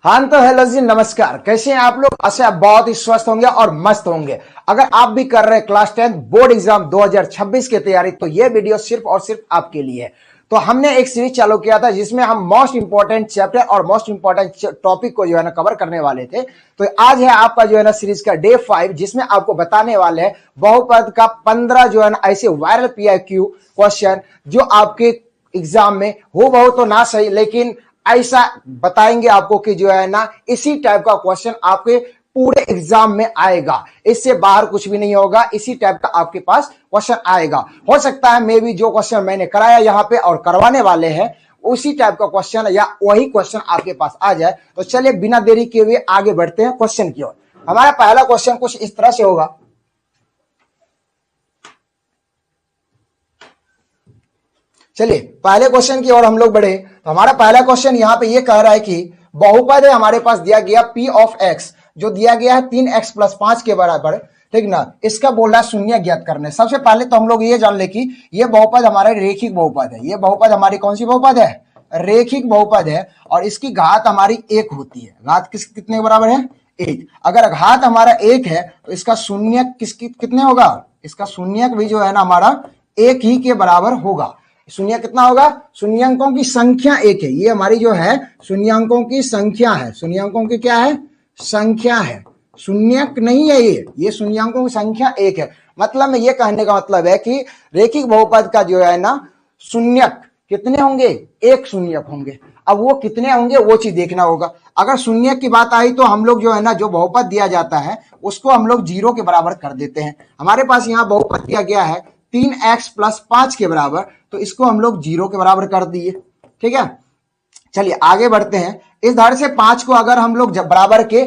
हाँ तो हेलो जी, नमस्कार। कैसे हैं आप लोग? अच्छा, बहुत ही स्वस्थ होंगे और मस्त होंगे। अगर आप भी कर रहे हैं क्लास 10 बोर्ड एग्जाम 2026 की तैयारी, तो ये वीडियो सिर्फ और सिर्फ आपके लिए है। तो हमने एक सीरीज चालू किया था जिसमें हम मोस्ट इंपॉर्टेंट चैप्टर और मोस्ट इंपॉर्टेंट टॉपिक को जो है ना कवर करने वाले थे। तो आज है आपका जो है ना सीरीज का डे 5, जिसमें आपको बताने वाले हैं बहुपद का 15 जो है ना ऐसे वायरल PIQ क्वेश्चन जो आपके एग्जाम में हो बहुत तो ना सही, लेकिन ऐसा बताएंगे आपको कि जो है ना इसी टाइप का क्वेश्चन आपके पूरे एग्जाम में आएगा। इससे बाहर कुछ भी नहीं होगा, इसी टाइप का आपके पास क्वेश्चन आएगा। हो सकता है मे भी जो क्वेश्चन मैंने कराया यहाँ पे और करवाने वाले हैं उसी टाइप का क्वेश्चन या वही क्वेश्चन आपके पास आ जाए। तो चलिए बिना देरी किए हुए आगे बढ़ते हैं क्वेश्चन की ओर। हमारा पहला क्वेश्चन कुछ इस तरह से होगा। चलिए पहले क्वेश्चन की ओर हम लोग बढ़े। तो हमारा पहला क्वेश्चन यहाँ पे ये कह रहा है कि बहुपद है हमारे पास दिया गया P ऑफ x, जो दिया गया है 3x + 5 के बराबर, ठीक ना। इसका बोल रहा है शून्य ज्ञात करने। सबसे पहले तो हम लोग ये जान ले कि ये बहुपद हमारा रेखिक बहुपद है। ये बहुपद हमारी कौन सी बहुपद है? रेखिक बहुपद है। और इसकी घात हमारी 1 होती है। घात कितने के बराबर है? 1। अगर घात हमारा 1 है तो इसका शून्य कितने होगा? इसका शून्य भी जो है ना हमारा 1 ही के बराबर होगा। शून्य कितना होगा? शून्यांकों की संख्या 1 है। ये हमारी जो है शून्यांकों की संख्या है। शून्यांकों की क्या है? संख्या है। शून्यक नहीं है ये शून्यांकों की संख्या 1 है। मतलब में ये कहने का मतलब है कि रेखिक बहुपद का जो है ना शून्यक कितने होंगे? 1 शून्यक होंगे। अब वो कितने होंगे वो चीज देखना होगा। अगर शून्यक की बात आई तो हम लोग जो है ना जो बहुपद दिया जाता है उसको हम लोग 0 के बराबर कर देते हैं। हमारे पास यहाँ बहुपद दिया गया है 3x + 5 के बराबर, तो इसको हम लोग 0 के बराबर कर दिए। ठीक है, चलिए आगे बढ़ते हैं। इस धार से 5 को अगर हम लोग बराबर के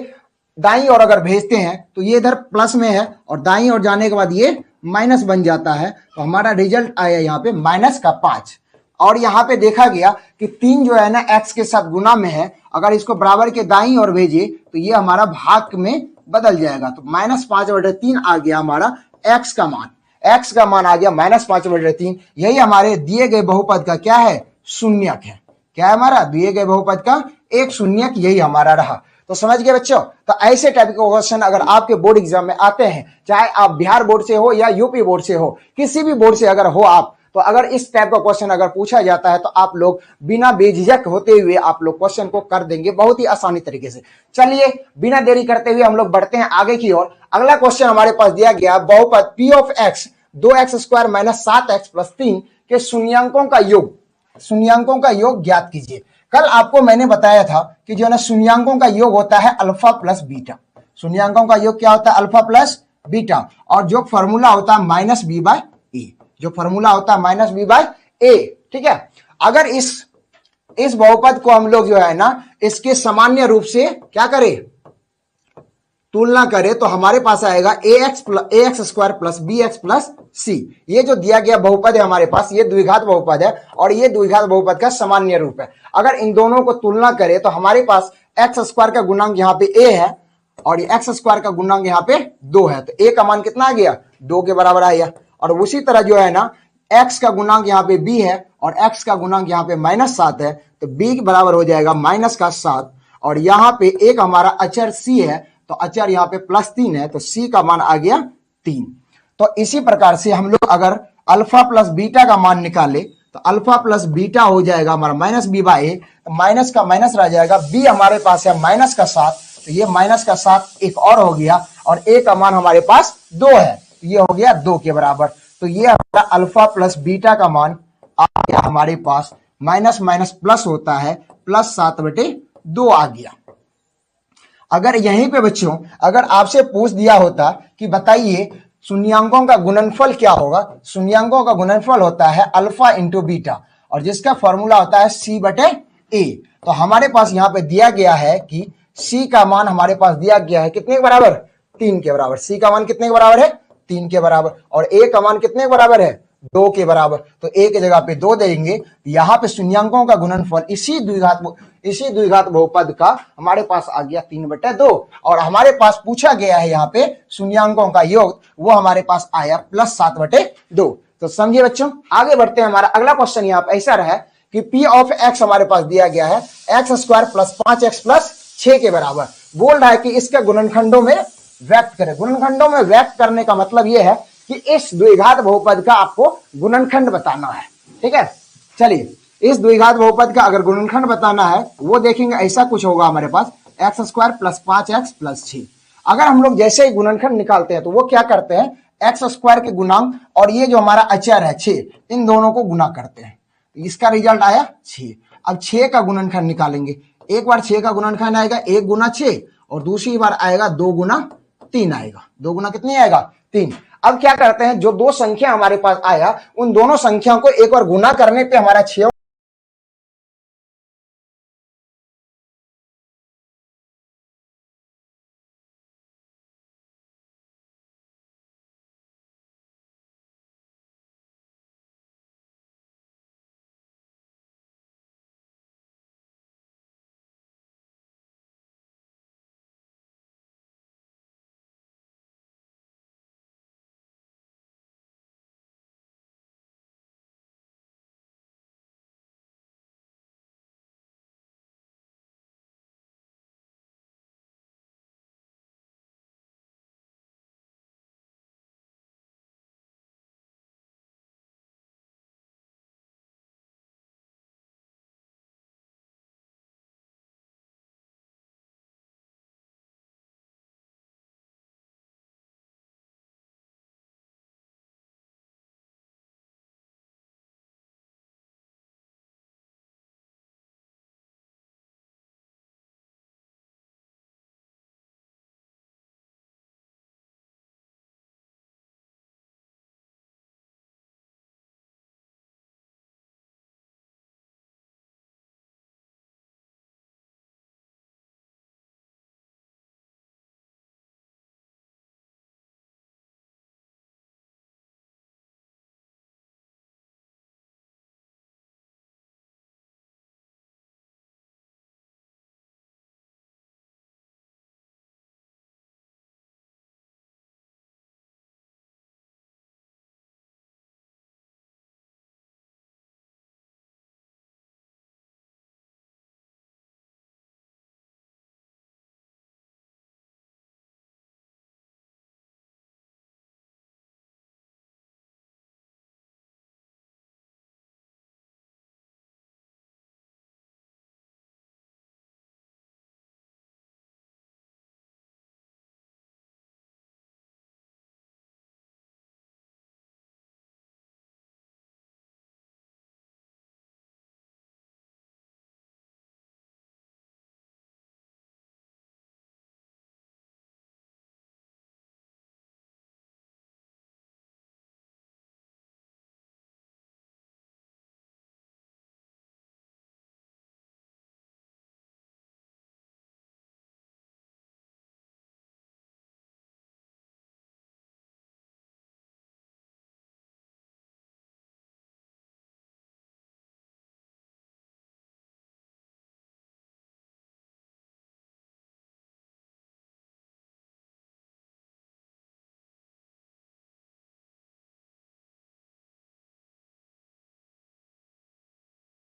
दाईं ओर अगर भेजते हैं तो ये इधर प्लस में है और दाईं ओर जाने के बाद ये माइनस बन जाता है। तो हमारा रिजल्ट आया यहाँ पे -5। और यहाँ पे देखा गया कि 3 जो है ना x के साथ गुना में है। अगर इसको बराबर के दाईं ओर भेजे तो ये हमारा भाग में बदल जाएगा। तो -5/3 आ गया हमारा x का मान। x का मान आ गया -5/3। यही हमारे दिए गए बहुपद का क्या है? शून्यक है। क्या है हमारा दिए गए बहुपद का? एक शून्यक यही हमारा रहा। तो समझ गए बच्चों? तो ऐसे टाइप के क्वेश्चन अगर आपके बोर्ड एग्जाम में आते हैं, चाहे आप बिहार बोर्ड से हो या यूपी बोर्ड से हो, किसी भी बोर्ड से अगर हो आप, तो अगर इस टाइप का क्वेश्चन अगर पूछा जाता है तो आप लोग बिना बेझिझक होते हुए आप लोग क्वेश्चन को कर देंगे बहुत ही आसानी तरीके से। चलिए बिना देरी करते हुए हम लोग बढ़ते हैं आगे की ओर। अगला क्वेश्चन हमारे पास दिया गया बहुपद P of x 2x² - 7x + 3 के शून्यांकों का योग। शून्यांकों का योग ज्ञात कीजिए। कल आपको मैंने बताया था कि जो है ना शून्यांकों का योग होता है अल्फा प्लस बीटा। शून्यांकों का योग क्या होता है? Alpha plus beta. और जो फॉर्मूला होता है -b/a। जो फॉर्मूला होता है -b/a। ठीक है, अगर इस बहुपद को हम लोग जो है ना इसके सामान्य रूप से क्या करें? तुलना करें तो हमारे पास आएगा ax² + bx + c। ये जो दिया गया बहुपद है हमारे पास, ये द्विघात बहुपद है और ये द्विघात बहुपद का सामान्य रूप है। अगर इन दोनों को तुलना करें तो हमारे पास x² का गुणांक यहाँ पे a है और x² का गुणांक यहाँ पे 2 है। तो a का मान कितना आ गया? 2 के बराबर आया। और उसी तरह जो है ना x का गुणांक यहाँ पे b है और x का गुणांक यहाँ पे -7 है। तो b के बराबर हो जाएगा -7। और यहाँ पे एक हमारा अचर c है, तो अचर यहाँ पे +3 है, तो c का मान आ गया 3। तो इसी प्रकार से हम लोग अगर अल्फा प्लस बीटा का मान निकाले तो अल्फा प्लस बीटा हो जाएगा हमारा -b/a। तो माइनस का माइनस रह जाएगा। b हमारे पास है -7, तो ये -7 एक और हो गया। और a का मान हमारे पास 2 है, तो ये हो गया 2 के बराबर। तो ये हमारा अल्फा प्लस बीटा का मान आ गया हमारे पास माइनस प्लस होता है +7/2 आ गया। अगर यहीं पे बच्चों अगर आपसे पूछ दिया होता कि बताइए शून्यांकों का गुणनफल क्या होगा? शून्यांकों का गुणनफल होता है अल्फा × बीटा और जिसका फॉर्मूला होता है c/a। तो हमारे पास यहाँ पे दिया गया है कि c का मान हमारे पास दिया गया है कितने के बराबर? 3 के बराबर। c का मान कितने के बराबर है? 3 के बराबर। और a का मान कितने के बराबर है? 2 के बराबर। तो a की जगह पे 2 देंगे। यहाँ पे शून्यांकों का गुणनफल इसी द्विघात बहुपद का हमारे पास आ गया 3/2। और हमारे पास पूछा गया है यहाँ पे शून्यांकों का योग, वो हमारे पास आया +7/2। तो समझिए बच्चों, आगे बढ़ते हैं। हमारा अगला क्वेश्चन यहाँ पे ऐसा रहा कि P ऑफ x हमारे पास दिया गया है x² + 5x + 6 के बराबर। बोल रहा है कि इसके गुणनखंडों में व्यक्त करें। गुणनखंडों में व्यक्त करने का मतलब यह है कि इस द्विघात बहुपद का आपको गुणनखंड बताना है। ठीक है, चलिए इस द्विघात बहुपद का अगर गुणनखंड बताना है वो देखेंगे ऐसा कुछ होगा हमारे पास x square plus 5x plus 6। अगर हम लोग जैसे ही गुणनखंड निकालते हैं तो वो क्या करते हैं, एक्स स्क्वायर के गुणांक और ये जो हमारा अचर है 6, इन दोनों को गुना करते हैं। इसका रिजल्ट आया 6। अब 6 का गुणनखंड निकालेंगे। एक बार 6 का गुणनखंड आएगा 1 गुना 6 और दूसरी बार आएगा 2 गुना 3 आएगा। 2 गुना कितनी आएगा 3। अब क्या करते हैं, जो दो संख्या हमारे पास आया उन दोनों संख्याओं को एक बार गुना करने पे हमारा 6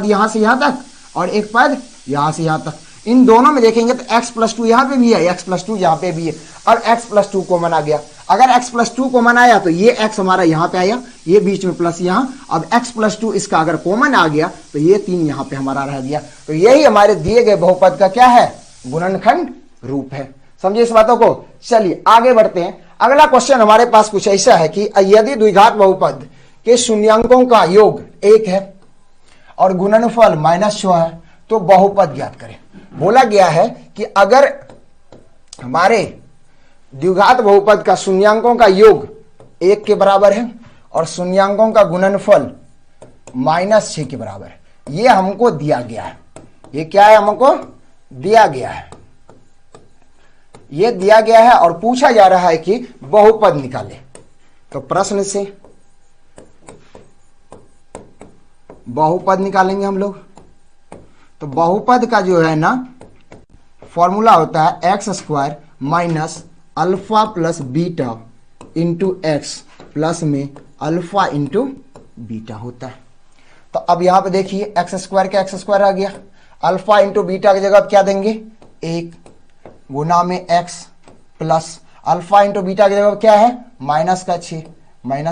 यहां से यहां तक और एक पद यहां से यहां तक। इन दोनों में देखेंगे तो x प्लस 2 यहां पे भी है, x प्लस 2 यहां पे भी है और x प्लस 2 कॉमन आ गया। अगर x प्लस 2 कॉमन आया तो ये x हमारा यहां पे आया, ये बीच में प्लस यहां। अब x प्लस 2 इसका अगर कॉमन आ गया तो ये 3 यहां पे हमारा रह गया। तो यही हमारे दिए गए बहुपद का क्या है, गुणनखंड रूप है। समझिए इस बातों को। चलिए आगे बढ़ते हैं। अगला क्वेश्चन हमारे पास कुछ ऐसा है कि यदि द्विघात बहुपद के शून्यांकों का योग 1 है और गुणनफल -6 है तो बहुपद ज्ञात करें। बोला गया है कि अगर हमारे द्विघात बहुपद का शून्यांकों का योग 1 के बराबर है और शून्यांकों का गुणनफल -6 के बराबर है, ये हमको दिया गया है। ये क्या है, हमको दिया गया है, ये दिया गया है और पूछा जा रहा है कि बहुपद निकाले। तो प्रश्न से बहुपद निकालेंगे हम लोग। तो बहुपद का जो है ना फॉर्मूला होता है x square minus alpha plus beta into x plus में अल्फा इंटू बीटा होता है। तो अब यहां पे देखिए एक्स स्क्वायर का एक्स स्क्वायर आ गया, अल्फा इंटू बीटा की जगह क्या देंगे 1 गुना में x plus alpha into beta की जगह क्या है माइनस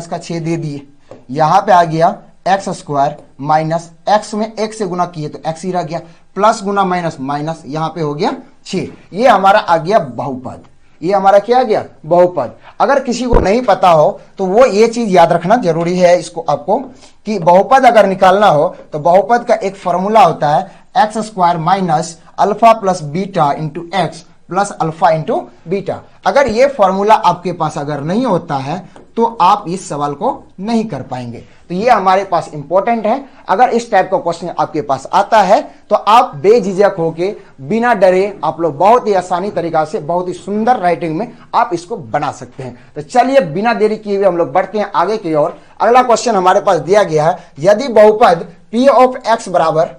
का 6 दे दिए। यहां पे आ गया एक्स स्क्वायर माइनस एक्स में एक से गुना किए तो एक्स ही रह गया, प्लस गुना माइनस माइनस, यहां पे हो गया 6। ये हमारा आ गया बहुपद। ये हमारा क्या आ गया बहुपद। अगर किसी को नहीं पता हो तो वो ये चीज याद रखना जरूरी है इसको आपको कि बहुपद अगर निकालना हो तो बहुपद का एक फॉर्मूला होता है x square minus alpha plus beta into x plus alpha into beta. अगर ये फॉर्मूला आपके पास अगर नहीं होता है तो आप इस सवाल को नहीं कर पाएंगे। तो ये हमारे पास इंपॉर्टेंट है। अगर इस टाइप का क्वेश्चन आपके पास आता है तो आप बेझिझक होके बिना डरे आप लोग बहुत ही आसानी तरीका से बहुत ही सुंदर राइटिंग में आप इसको बना सकते हैं। तो चलिए बिना देरी किए हुए हम लोग बढ़ते हैं आगे की ओर। अगला क्वेश्चन हमारे पास दिया गया है, यदि बहुपद p ऑफ x बराबर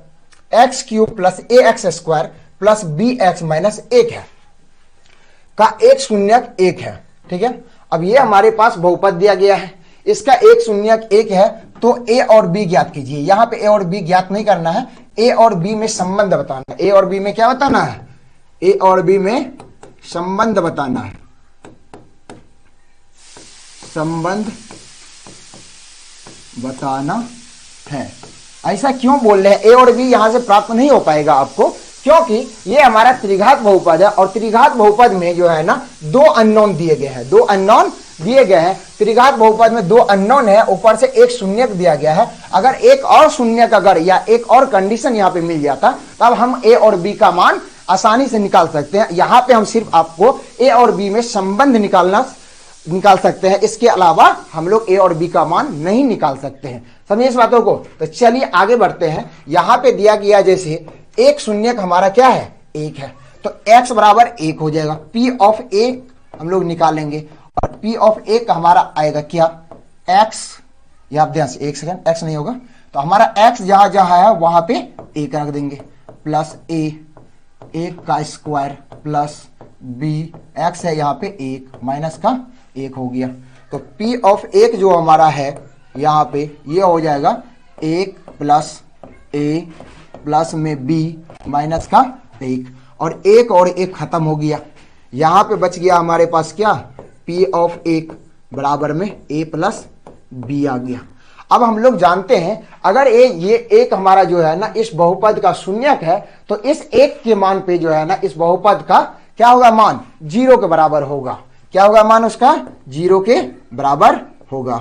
x cube plus a x square plus b x minus 1 है का एक शून्यक 1 है, ठीक है। अब ये हमारे पास बहुपद दिया गया है, इसका एक शून्यक 1 है तो a और b ज्ञात कीजिए। यहां पे a और b ज्ञात नहीं करना है, a और b में संबंध बताना है। a और b में क्या बताना है, a और b में संबंध बताना है, संबंध बताना है। ऐसा क्यों बोल रहे हैं, a और b यहां से प्राप्त नहीं हो पाएगा आपको, क्योंकि ये हमारा त्रिघात बहुपद है और त्रिघात बहुपद में जो है ना दो अननोन दिए गए हैं, दो अननोन दिए गए हैं। त्रिघात बहुपद में दो अननोन है, ऊपर से एक शून्यक दिया गया है। अगर एक और शून्यक अगर या एक और कंडीशन यहाँ पे मिल जाता तब हम a और b का मान आसानी से निकाल सकते हैं। यहाँ पे हम सिर्फ आपको a और b में संबंध निकाल सकते हैं, इसके अलावा हम लोग a और b का मान नहीं निकाल सकते हैं। समझिए इस बातों को। तो चलिए आगे बढ़ते हैं। यहाँ पे दिया गया जैसे एक शून्यक हमारा क्या है 1 है तो x बराबर 1 हो जाएगा। p ऑफ a हम लोग निकालेंगे और p ऑफ a का हमारा आएगा क्या x, या आप ध्यान से एक सेकंड, x नहीं होगा तो हमारा x जहां जहां है वहां पे 1 रख देंगे प्लस a 1 का स्क्वायर प्लस b x है यहाँ पे 1 माइनस का 1 हो गया। तो p ऑफ 1 जो हमारा है यहाँ पे ये हो जाएगा 1 प्लस a प्लस में b माइनस का 1 और 1 खत्म हो गया। यहां पे बच गया हमारे पास क्या p ऑफ 1 बराबर में a प्लस b आ गया। अब हम लोग जानते हैं अगर ये एक हमारा जो है ना इस बहुपद का शून्यक है तो इस 1 के मान पे जो है ना इस बहुपद का क्या होगा मान 0 के बराबर होगा। क्या होगा मान उसका 0 के बराबर होगा।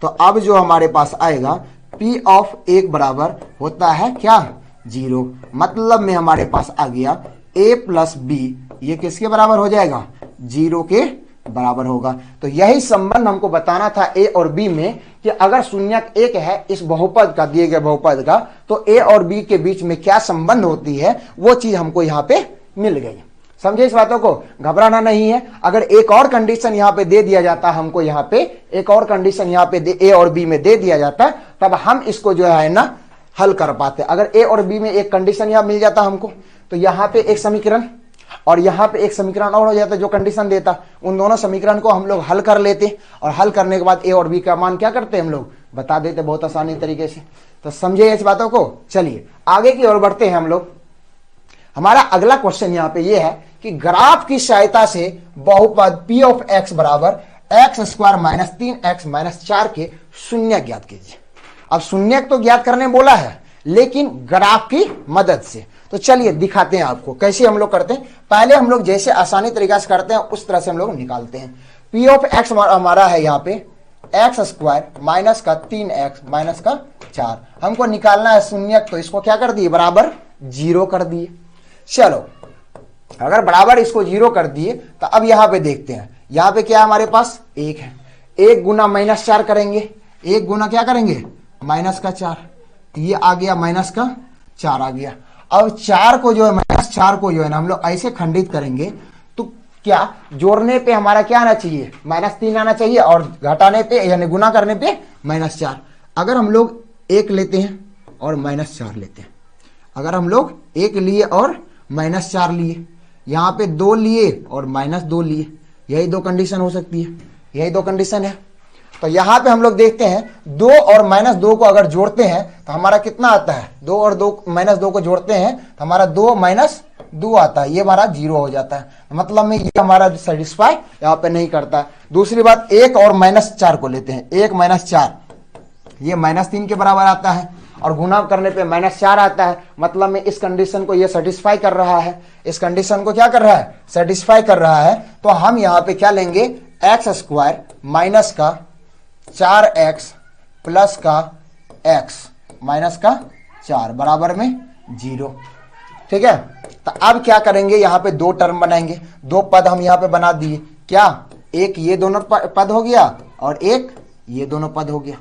तो अब जो हमारे पास आएगा p ऑफ 1 बराबर होता है क्या 0, मतलब में हमारे पास आ गया a प्लस b, ये किसके बराबर हो जाएगा 0 के बराबर होगा। तो यही संबंध हमको बताना था a और b में कि अगर शून्यक 1 है इस बहुपद का, दिए गए बहुपद का, तो a और b के बीच में क्या संबंध होती है वो चीज हमको यहाँ पे मिल गई। समझे इस बातों को, घबराना नहीं है। अगर एक और कंडीशन यहाँ पे दे दिया जाता, हमको यहाँ पे एक और कंडीशन यहाँ पे a और b में दे दिया जाता तब हम इसको जो है ना हल कर पाते। अगर a और b में एक कंडीशन यहाँ मिल जाता हमको तो यहाँ पे एक समीकरण और यहाँ पे एक समीकरण और हो जाता जो कंडीशन देता, उन दोनों समीकरण को हम लोग हल कर लेते और हल करने के बाद a और b का मान क्या करते हम लोग बता देते बहुत आसानी तरीके से। तो समझे इस बातों को। चलिए आगे की ओर बढ़ते हैं हम लोग। हमारा अगला क्वेश्चन यहाँ पे ये है कि ग्राफ की सहायता से बहुपद p ऑफ x बराबर x square minus 3x minus 4 के शून्यक ज्ञात कीजिए। अब शून्यक तो ज्ञात करने बोला है लेकिन ग्राफ की मदद से। तो चलिए दिखाते हैं आपको कैसे हम लोग करते हैं। पहले हम लोग जैसे आसानी तरीका से करते हैं उस तरह से हम लोग निकालते हैं। p ऑफ x हमारा है यहाँ पे एक्स स्क्वायर माइनस का 3x माइनस का 4, हमको निकालना है शून्यक, तो इसको क्या कर दिए बराबर 0 कर दिए। चलो अगर बराबर इसको 0 कर दिए तो अब यहाँ पे देखते हैं, यहाँ पे क्या हमारे पास 1 है, 1 गुना माइनस 4 करेंगे, 1 गुना क्या करेंगे माइनस का 4, ये आ गया माइनस का 4 आ गया। अब 4 को जो है माइनस 4 को जो है ना हम लोग ऐसे खंडित करेंगे तो क्या जोड़ने पे हमारा क्या आना चाहिए -3 आना चाहिए और घटाने पे यानी गुना करने पे -4। अगर हम लोग 1 लेते हैं और -4 लेते हैं, अगर हम लोग 1 लिए और -4 लिए, यहाँ पे 2 लिए और -2 लिए, यही 2 कंडीशन हो सकती है, यही 2 कंडीशन है। तो यहाँ पे हम लोग देखते हैं 2 और -2 को अगर जोड़ते हैं तो हमारा कितना आता है, 2 और 2 -2 को जोड़ते हैं तो हमारा 2 - 2 आता है, ये हमारा 0 हो जाता है। मतलब में ये हमारा सेटिस्फाई यहाँ पे नहीं करता है। दूसरी बात 1 और -4 को लेते हैं, 1 - 4 ये -3 के बराबर आता है और गुना करने पे -4 आता है। मतलब में इस कंडीशन को ये सेटिस्फाई कर रहा है, इस कंडीशन को क्या कर रहा है, सेटिस्फाई कर रहा है। तो हम यहाँ पे क्या लेंगे, x² माइनस का 4x प्लस का x माइनस का 4 बराबर में 0। ठीक है, तो अब क्या करेंगे, यहाँ पे 2 टर्म बनाएंगे, 2 पद हम यहाँ पे बना दिए। क्या, एक ये दोनों पद हो गया और एक ये दोनों पद हो गया।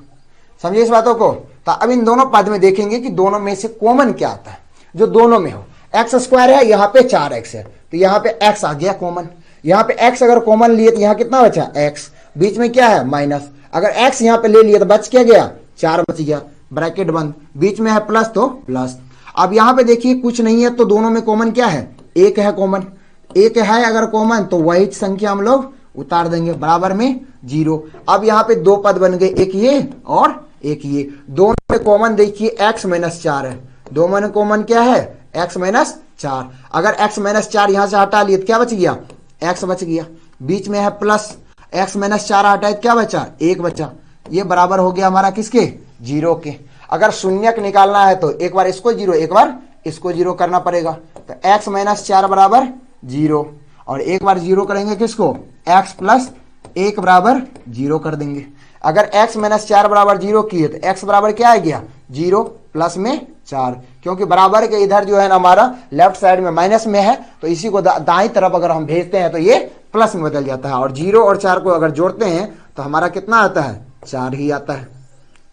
समझिए इस बातों को। तो अब इन दोनों पद में देखेंगे कि दोनों में से कॉमन क्या आता है, जो दोनों में हो। x² है, यहाँ पे 4x है, तो यहाँ पे x आ गया कॉमन। यहाँ पे x अगर कॉमन लिए तो यहाँ कितना बचा, x, बीच में क्या है माइनस। अगर x यहाँ पे ले लिया तो बच क्या गया, 4 बच गया, ब्रैकेट बंद, बीच में है प्लस तो प्लस। अब यहाँ पे देखिए कुछ नहीं है तो दोनों में कॉमन क्या है, 1 है कॉमन, 1 है अगर कॉमन तो वही संख्या हम लोग उतार देंगे बराबर में 0। अब यहाँ पे 2 पद बन गए, एक ये और एक ये। दोनों में कॉमन देखिए x - 4 है, दोनों में कॉमन क्या है, x - 4। अगर x - 4 यहां से हटा लिए तो क्या बच गया, x बच गया, बीच में है प्लस, x - 4 हटाए तो क्या बचा, 1 बचा। ये बराबर हो गया हमारा किसके, 0 के। अगर शून्यक निकालना है तो एक बार इसको 0 एक बार इसको 0 करना पड़ेगा। तो x - 4 बराबर 0 और एक बार 0 करेंगे किसको, x प्लस 1 बराबर 0 कर देंगे। अगर x - 4 बराबर 0 किए तो x बराबर क्या आ गया, 0 प्लस में 4, क्योंकि बराबर के इधर जो है ना हमारा लेफ्ट साइड में माइनस में है, तो इसी को दाईं तरफ अगर हम भेजते हैं तो ये प्लस में बदल जाता है। और 0 और 4 को अगर जोड़ते हैं तो हमारा कितना आता है, 4 ही आता है।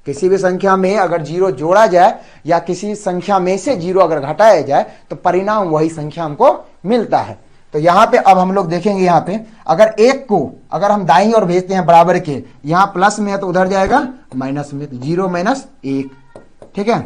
किसी भी संख्या में अगर 0 जोड़ा जाए या किसी संख्या में से 0 अगर घटाया जाए तो परिणाम वही संख्या हमको मिलता है। तो यहाँ पे अब हम लोग देखेंगे, यहाँ पे अगर 1 को अगर हम दाईं ओर भेजते हैं बराबर के, यहाँ प्लस में है तो उधर जाएगा माइनस में, तो 0 - 1। ठीक है,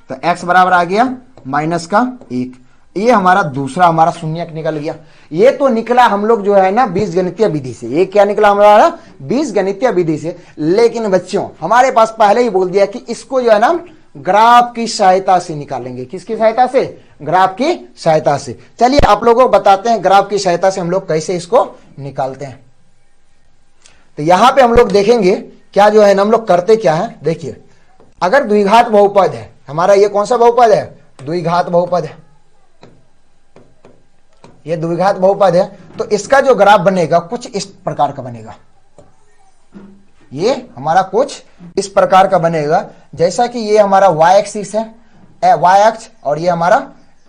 तो x बराबर आ गया -1। ये हमारा दूसरा हमारा शून्यक निकल गया। ये तो निकला हम लोग जो है ना बीजगणितीय विधि से, ये क्या निकला हमारा, बीजगणितीय विधि से। लेकिन बच्चों हमारे पास पहले ही बोल दिया कि इसको जो है ना ग्राफ की सहायता से निकालेंगे। किसकी सहायता से, ग्राफ की सहायता से। चलिए आप लोगों को बताते हैं ग्राफ की सहायता से हम लोग कैसे इसको निकालते हैं। तो यहां पे हम लोग देखेंगे क्या जो है ना हम लोग करते क्या है। देखिए अगर द्विघात बहुपद है हमारा, ये कौन सा बहुपद है, द्विघात बहुपद है, ये द्विघात बहुपद है, तो इसका जो ग्राफ बनेगा कुछ इस प्रकार का बनेगा। ये हमारा कुछ इस प्रकार का बनेगा, जैसा कि ये हमारा y एक्सिस है, y अक्ष, और ये हमारा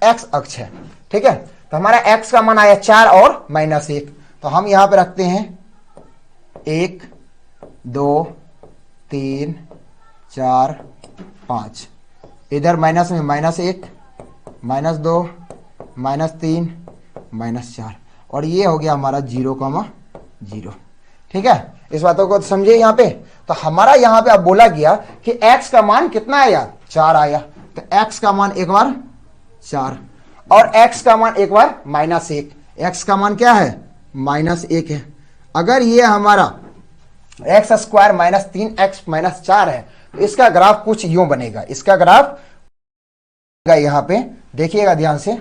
x अक्ष है। ठीक है, तो हमारा x का मान आया 4 और -1, तो हम यहां पे रखते हैं 1 2 3 4 5, इधर माइनस में -1 -2 -3 -4, और ये हो गया हमारा 0,0। ठीक है, इस बातों को समझिए यहाँ पे। तो हमारा यहाँ पे अब बोला गया कि x का मान कितना आया, 4 आया, तो x का मान एक बार 4 और x का मान एक बार -1। x का मान क्या है, -1 है। अगर ये हमारा x² -3x -4 है तो इसका ग्राफ कुछ यूं बनेगा। इसका ग्राफ यहां पे देखिएगा ध्यान से,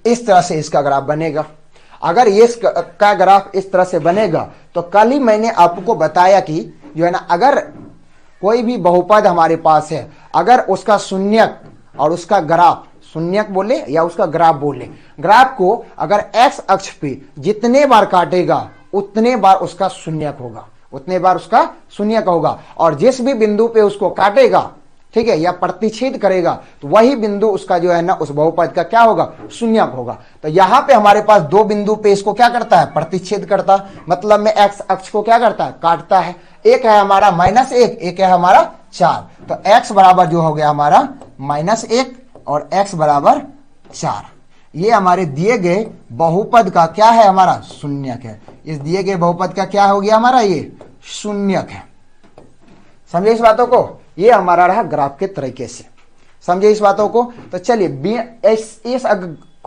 इस तरह से इसका ग्राफ बनेगा। अगर ये का ग्राफ इस तरह से बनेगा तो कल ही मैंने आपको बताया कि जो है ना अगर कोई भी बहुपद हमारे पास है, अगर उसका शून्यक और उसका ग्राफ, शून्यक बोले या उसका ग्राफ बोले, ग्राफ को अगर x अक्ष पे जितने बार काटेगा उतने बार उसका शून्यक होगा, उतने बार उसका शून्यक होगा, और जिस भी बिंदु पे उसको काटेगा, ठीक है, या प्रतिच्छेद करेगा, तो वही बिंदु उसका जो है ना उस बहुपद का क्या होगा, शून्यक होगा। तो यहां पे हमारे पास 2 बिंदु पे इसको क्या करता है, प्रतिच्छेद करता, मतलब में x अक्ष को क्या करता है, काटता है। एक है हमारा -1, एक है हमारा 4, तो x बराबर जो हो गया हमारा -1 और x बराबर 4। ये हमारे दिए गए बहुपद का क्या है, हमारा शून्यक है। इस दिए गए बहुपद का क्या हो गया हमारा, ये शून्यक है। समझे इस बातों को, ये हमारा रहा ग्राफ के तरीके से। समझे इस बातों को। तो चलिए इस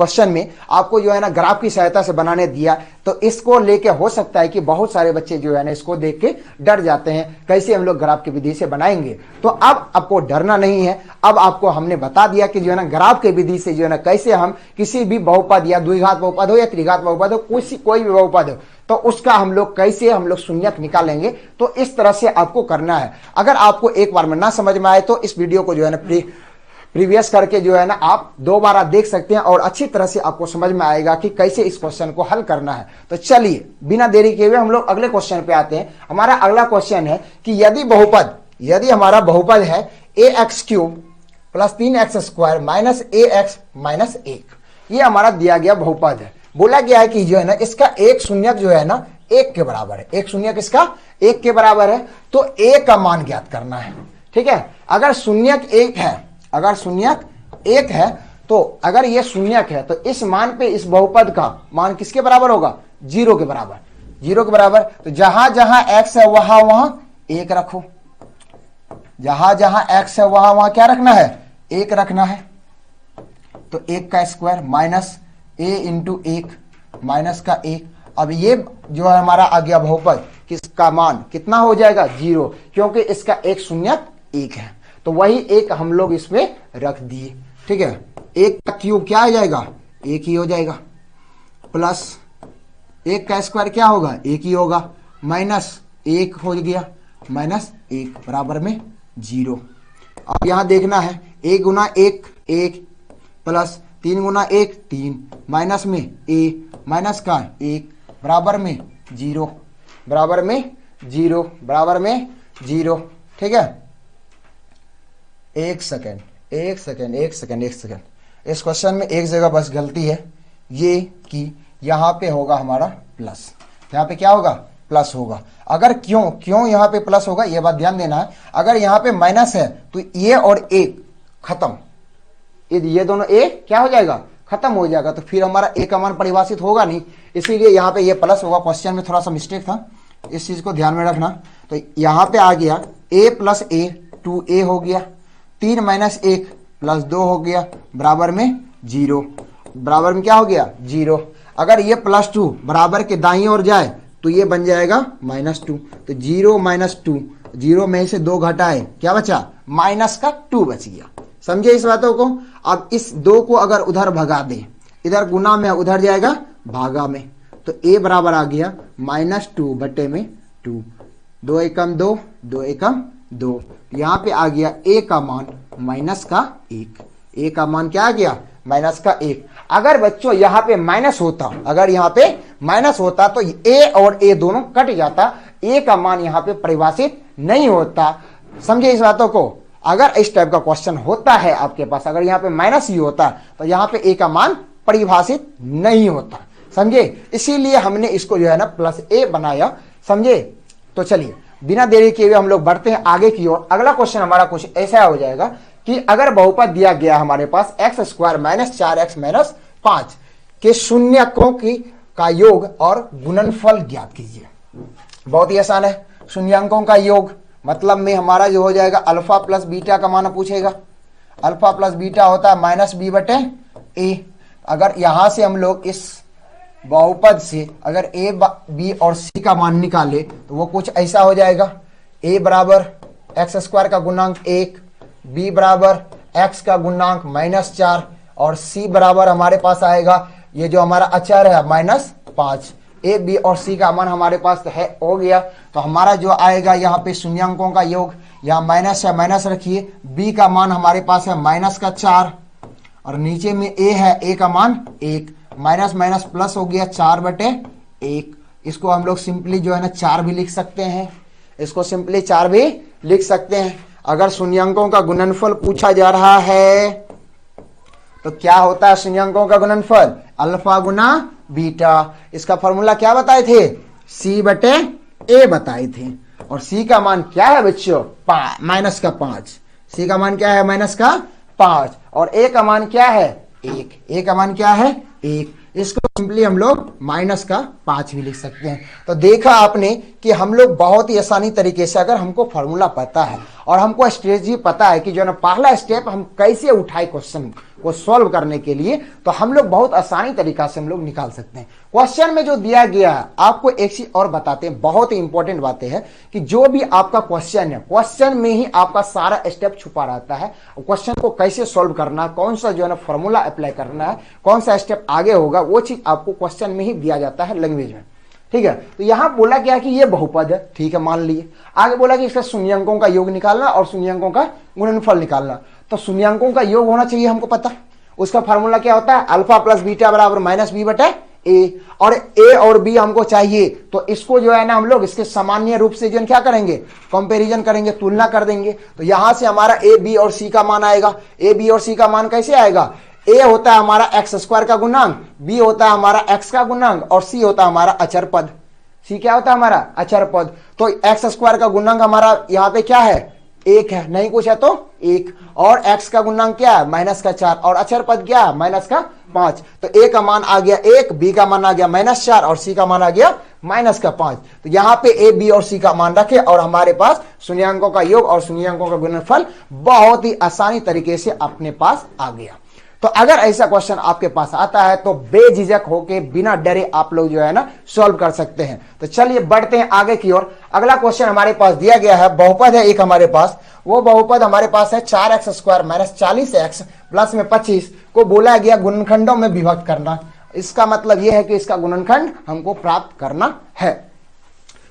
क्वेश्चन में आपको जो है ना ग्राफ की सहायता से बनाने दिया, तो इसको लेके हो सकता है कि बहुत सारे बच्चे जो है ना इसको देख के डर जाते हैं, कैसे हम लोग ग्राफ की विधि से बनाएंगे। तो अब आपको डरना नहीं है। अब आपको हमने बता दिया कि जो है ना ग्राफ की विधि से जो है ना कैसे हम किसी भी बहुपद या द्विघात बहुपद हो या त्रिघात बहुपद हो, कोई भी बहुपद हो, तो उसका हम लोग कैसे शून्यक निकालेंगे। तो इस तरह से आपको करना है। अगर आपको एक बार में ना समझ में आए तो इस वीडियो को जो है ना प्रीवियस करके जो है ना आप दोबारा देख सकते हैं और अच्छी तरह से आपको समझ में आएगा कि कैसे इस क्वेश्चन को हल करना है। तो चलिए बिना देरी किए हुए हम लोग अगले क्वेश्चन पे आते हैं। हमारा अगला क्वेश्चन है कि यदि हमारा बहुपद है ax³ plus 3x² minus ax minus 1, ये हमारा दिया गया बहुपद है। बोला गया है कि जो है ना इसका एक शून्यक जो है ना 1 के बराबर है। एक शून्यक इसका 1 के बराबर है, तो a का मान ज्ञात करना है। ठीक है, अगर शून्यक 1 है तो अगर ये शून्यक है तो इस मान पे इस बहुपद का मान किसके बराबर होगा? 0 के बराबर। 0 के बराबर, तो जहां जहां x है वहां वहां 1 रखो। जहां जहां x है वहां वहां क्या रखना है? 1 रखना है। तो 1 का square minus a into 1 minus का 1। अब ये जो है हमारा आ गया बहुपद, किसका मान कितना हो जाएगा? 0, क्योंकि इसका एक शून्यक 1 है। तो वही 1 हम लोग इसमें रख दिए। ठीक है, 1 का क्यूब क्या आ जाएगा? 1 ही हो जाएगा, प्लस 1 का स्क्वायर क्या होगा? 1 ही होगा, माइनस 1 हो गया, माइनस 1 बराबर में 0। अब यहां देखना है 1 गुना 1 1 प्लस 3 गुना 1 3 माइनस में a माइनस का 1 बराबर में 0, बराबर में 0, बराबर में 0। ठीक है, एक सेकेंड। इस क्वेश्चन में एक जगह बस गलती है, ये कि यहां पे होगा हमारा प्लस। यहां पे क्या होगा? प्लस होगा। अगर क्यों यहां पे प्लस होगा ये बात ध्यान देना है। अगर यहां पे माइनस है तो ये और 1 खत्म, ये दोनों a क्या हो जाएगा? खत्म हो जाएगा। तो फिर हमारा a का मान परिभाषित होगा नहीं, इसीलिए यहां पे ये प्लस होगा। क्वेश्चन में थोड़ा सा मिस्टेक था, इस चीज को ध्यान में रखना। तो यहां पे आ गया a प्लस a 2a हो गया, 3 माइनस 1 प्लस 2 हो गया, बराबर में 0। बराबर में क्या हो गया? 0। अगर ये +2 बराबर के दाईं ओर जाए तो ये बन जाएगा -2। तो 0 माइनस 2, 0 में से 2 घटाए क्या बचा? माइनस का 2 बच गया। समझे इस बातों को? अब इस 2 को अगर उधर भगा दे, इधर गुना में उधर जाएगा भागा में, तो a बराबर आ गया -2 बटे में 2। 2 एकम 2, 2 एकम 2। यहां पे आ गया a का मान माइनस का 1। a का मान क्या आ गया? माइनस का 1। अगर बच्चों यहां पे माइनस होता, अगर यहां पे माइनस होता तो a और a दोनों कट जाता, a का मान यहां पे परिभाषित नहीं होता। समझे इस बातों को? अगर इस टाइप का क्वेश्चन होता है आपके पास, अगर यहां पे माइनस ही होता तो यहां पे a का मान परिभाषित नहीं होता। समझे? इसीलिए हमने इसको जो है ना प्लस a बनाया। समझे? तो चलिए बिना देरी किए हुए हम लोग बढ़ते हैं आगे की ओर। अगला क्वेश्चन हमारा कुछ ऐसा हो जाएगा कि अगर बहुपद दिया गया हमारे पास x² माइनस 4x माइनस 5 के शून्यकों का योग और गुणनफल ज्ञात कीजिए। बहुत ही आसान है। शून्यकों का योग मतलब में हमारा जो हो जाएगा अल्फा प्लस बीटा का मान पूछेगा। अल्फा प्लस बीटा होता है -b बटे a। अगर यहां से हम लोग इस बहुपद से अगर a b और c का मान निकाले तो वो कुछ ऐसा हो जाएगा। a बराबर x² का गुणांक 1, b बराबर x का गुणांक -4 और c बराबर हमारे पास आएगा ये जो हमारा अचर है -5। a b और c का मान हमारे पास है हो गया। तो हमारा जो आएगा यहाँ पे शून्यांकों का योग, यहाँ माइनस है माइनस रखिए, b का मान हमारे पास है -4 और नीचे में a है, a का मान 1, माइनस माइनस प्लस हो गया 4 बटे 1। इसको हम लोग सिंपली जो है ना 4 भी लिख सकते हैं, इसको सिंपली 4 भी लिख सकते हैं। अगर शून्यांकों का गुणनफल पूछा जा रहा है तो क्या होता है शून्यांकों का गुणनफल? अल्फा गुना बीटा। इसका फॉर्मूला क्या बताए थे? c बटे a बताए थे। और c का मान क्या है बच्चों? -5। c का मान क्या है? -5। और a का मान क्या है? 1। a का मान क्या है? 1। इसको सिंपली हम लोग -5 भी लिख सकते हैं। तो देखा आपने कि हम लोग बहुत ही आसानी तरीके से, अगर हमको फॉर्मूला पता है और हमको स्ट्रेटजी पता है कि जो है ना पहला स्टेप हम कैसे उठाए क्वेश्चन को सॉल्व करने के लिए, तो हम लोग बहुत आसानी तरीका से हम लोग निकाल सकते हैं। क्वेश्चन में जो दिया गया है, आपको एक चीज और बताते हैं, बहुत ही इंपॉर्टेंट बातें हैं कि जो भी आपका क्वेश्चन है, क्वेश्चन में ही आपका सारा स्टेप छुपा रहता है। क्वेश्चन को कैसे सॉल्व करना, कौन सा जो है ना फॉर्मूला अप्लाई करना है, कौन सा स्टेप आगे होगा, वो चीज आपको क्वेश्चन में ही दिया जाता है लैंग्वेज में। ठीक है, तो यहां बोला गया कि ये बहुपद है, ठीक है, मान लिए। आगे बोला कि इसका शून्यांकों का योग निकालना और शून्यांकों का गुणनफल निकालना। तो शून्यांकों का योग होना चाहिए, हमको पता। उसका फार्मूला क्या होता है, अल्फा प्लस बीटा बराबर माइनस बी बटे ए, और ए और बी हमको चाहिए। तो इसको जो है ना हम लोग इसके सामान्य रूप से जो क्या करेंगे, कंपैरिजन करेंगे, तुलना कर देंगे। तो यहां से हमारा ए बी और सी का मान आएगा। ए बी और सी का मान कैसे आएगा, ए होता है हमारा एक्स स्क्वायर का गुणांक, बी होता है हमारा एक्स का गुणांक, और सी होता है हमारा अचर पद। सी क्या होता है हमारा अचर पद। तो एक्स स्क्वायर का गुणांक हमारा यहाँ पे क्या है, एक है, नहीं कुछ है तो एक, और एक्स का गुणांक क्या है माइनस का 4, और अचर पद क्या है माइनस का 5। तो ए का मान आ गया 1, बी का मान आ गया -4 और सी का मान आ गया -5। तो यहाँ पे ए बी और सी का मान रखे और हमारे पास शून्यांकों का योग और शून्यांकों का गुणनफल बहुत ही आसानी तरीके से अपने पास आ गया। तो अगर ऐसा क्वेश्चन आपके पास आता है तो बेझिझक होके बिना डरे आप लोग जो है ना सॉल्व कर सकते हैं। तो चलिए बढ़ते हैं आगे की ओर। अगला क्वेश्चन हमारे पास दिया गया है, बहुपद है एक हमारे पास। वो बहुपद हमारे पास है 4x square minus 40x plus में 25 को बोला गया गुणनखंडों में विभक्त करना। इसका मतलब यह है कि इसका गुणनखंड हमको प्राप्त करना है।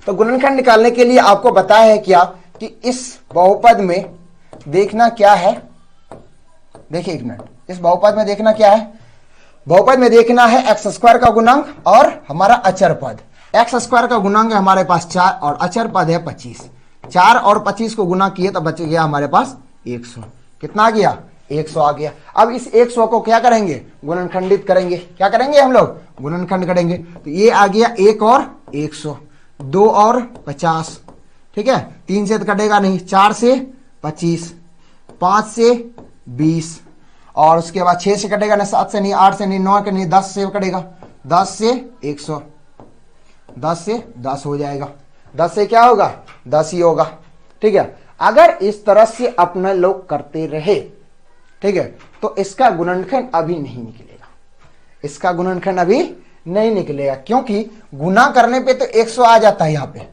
तो गुणनखंड निकालने के लिए आपको बताया है क्या कि इस बहुपद में देखना क्या है। देखिए एक मिनट, इस बहुपद में देखना क्या है, बहुपद में देखना है एक्स स्क्वायर का गुणांक और हमारा अचर पद। एक्स स्क्वायर का गुणांक है हमारे पास 4 और अचर पद है 25। 4 और 25 को गुना किए तो बच गया हमारे पास 100। कितना आ गया, 100 आ गया। अब इस 100 को क्या करेंगे, गुणनखंडित करेंगे। क्या करेंगे हम लोग, गुणनखंड करेंगे। तो ये आ गया 1 और 100, 2 और 50, ठीक है, 3 से तो कटेगा नहीं, 4 से 25, 5 से 20, और उसके बाद 6 से कटेगा नहीं, 7 से नहीं, 8 से नहीं, 9 के नहीं, 10 से कटेगा, 10 से 100, 10 से 10 हो जाएगा। 10 से क्या होगा, 10 ही होगा। ठीक है, अगर इस तरह से अपने लोग करते रहे, ठीक है, तो इसका गुणनखंड अभी नहीं निकलेगा। इसका गुणनखंड अभी नहीं निकलेगा, क्योंकि गुना करने पे तो 100 आ जाता है। यहाँ पे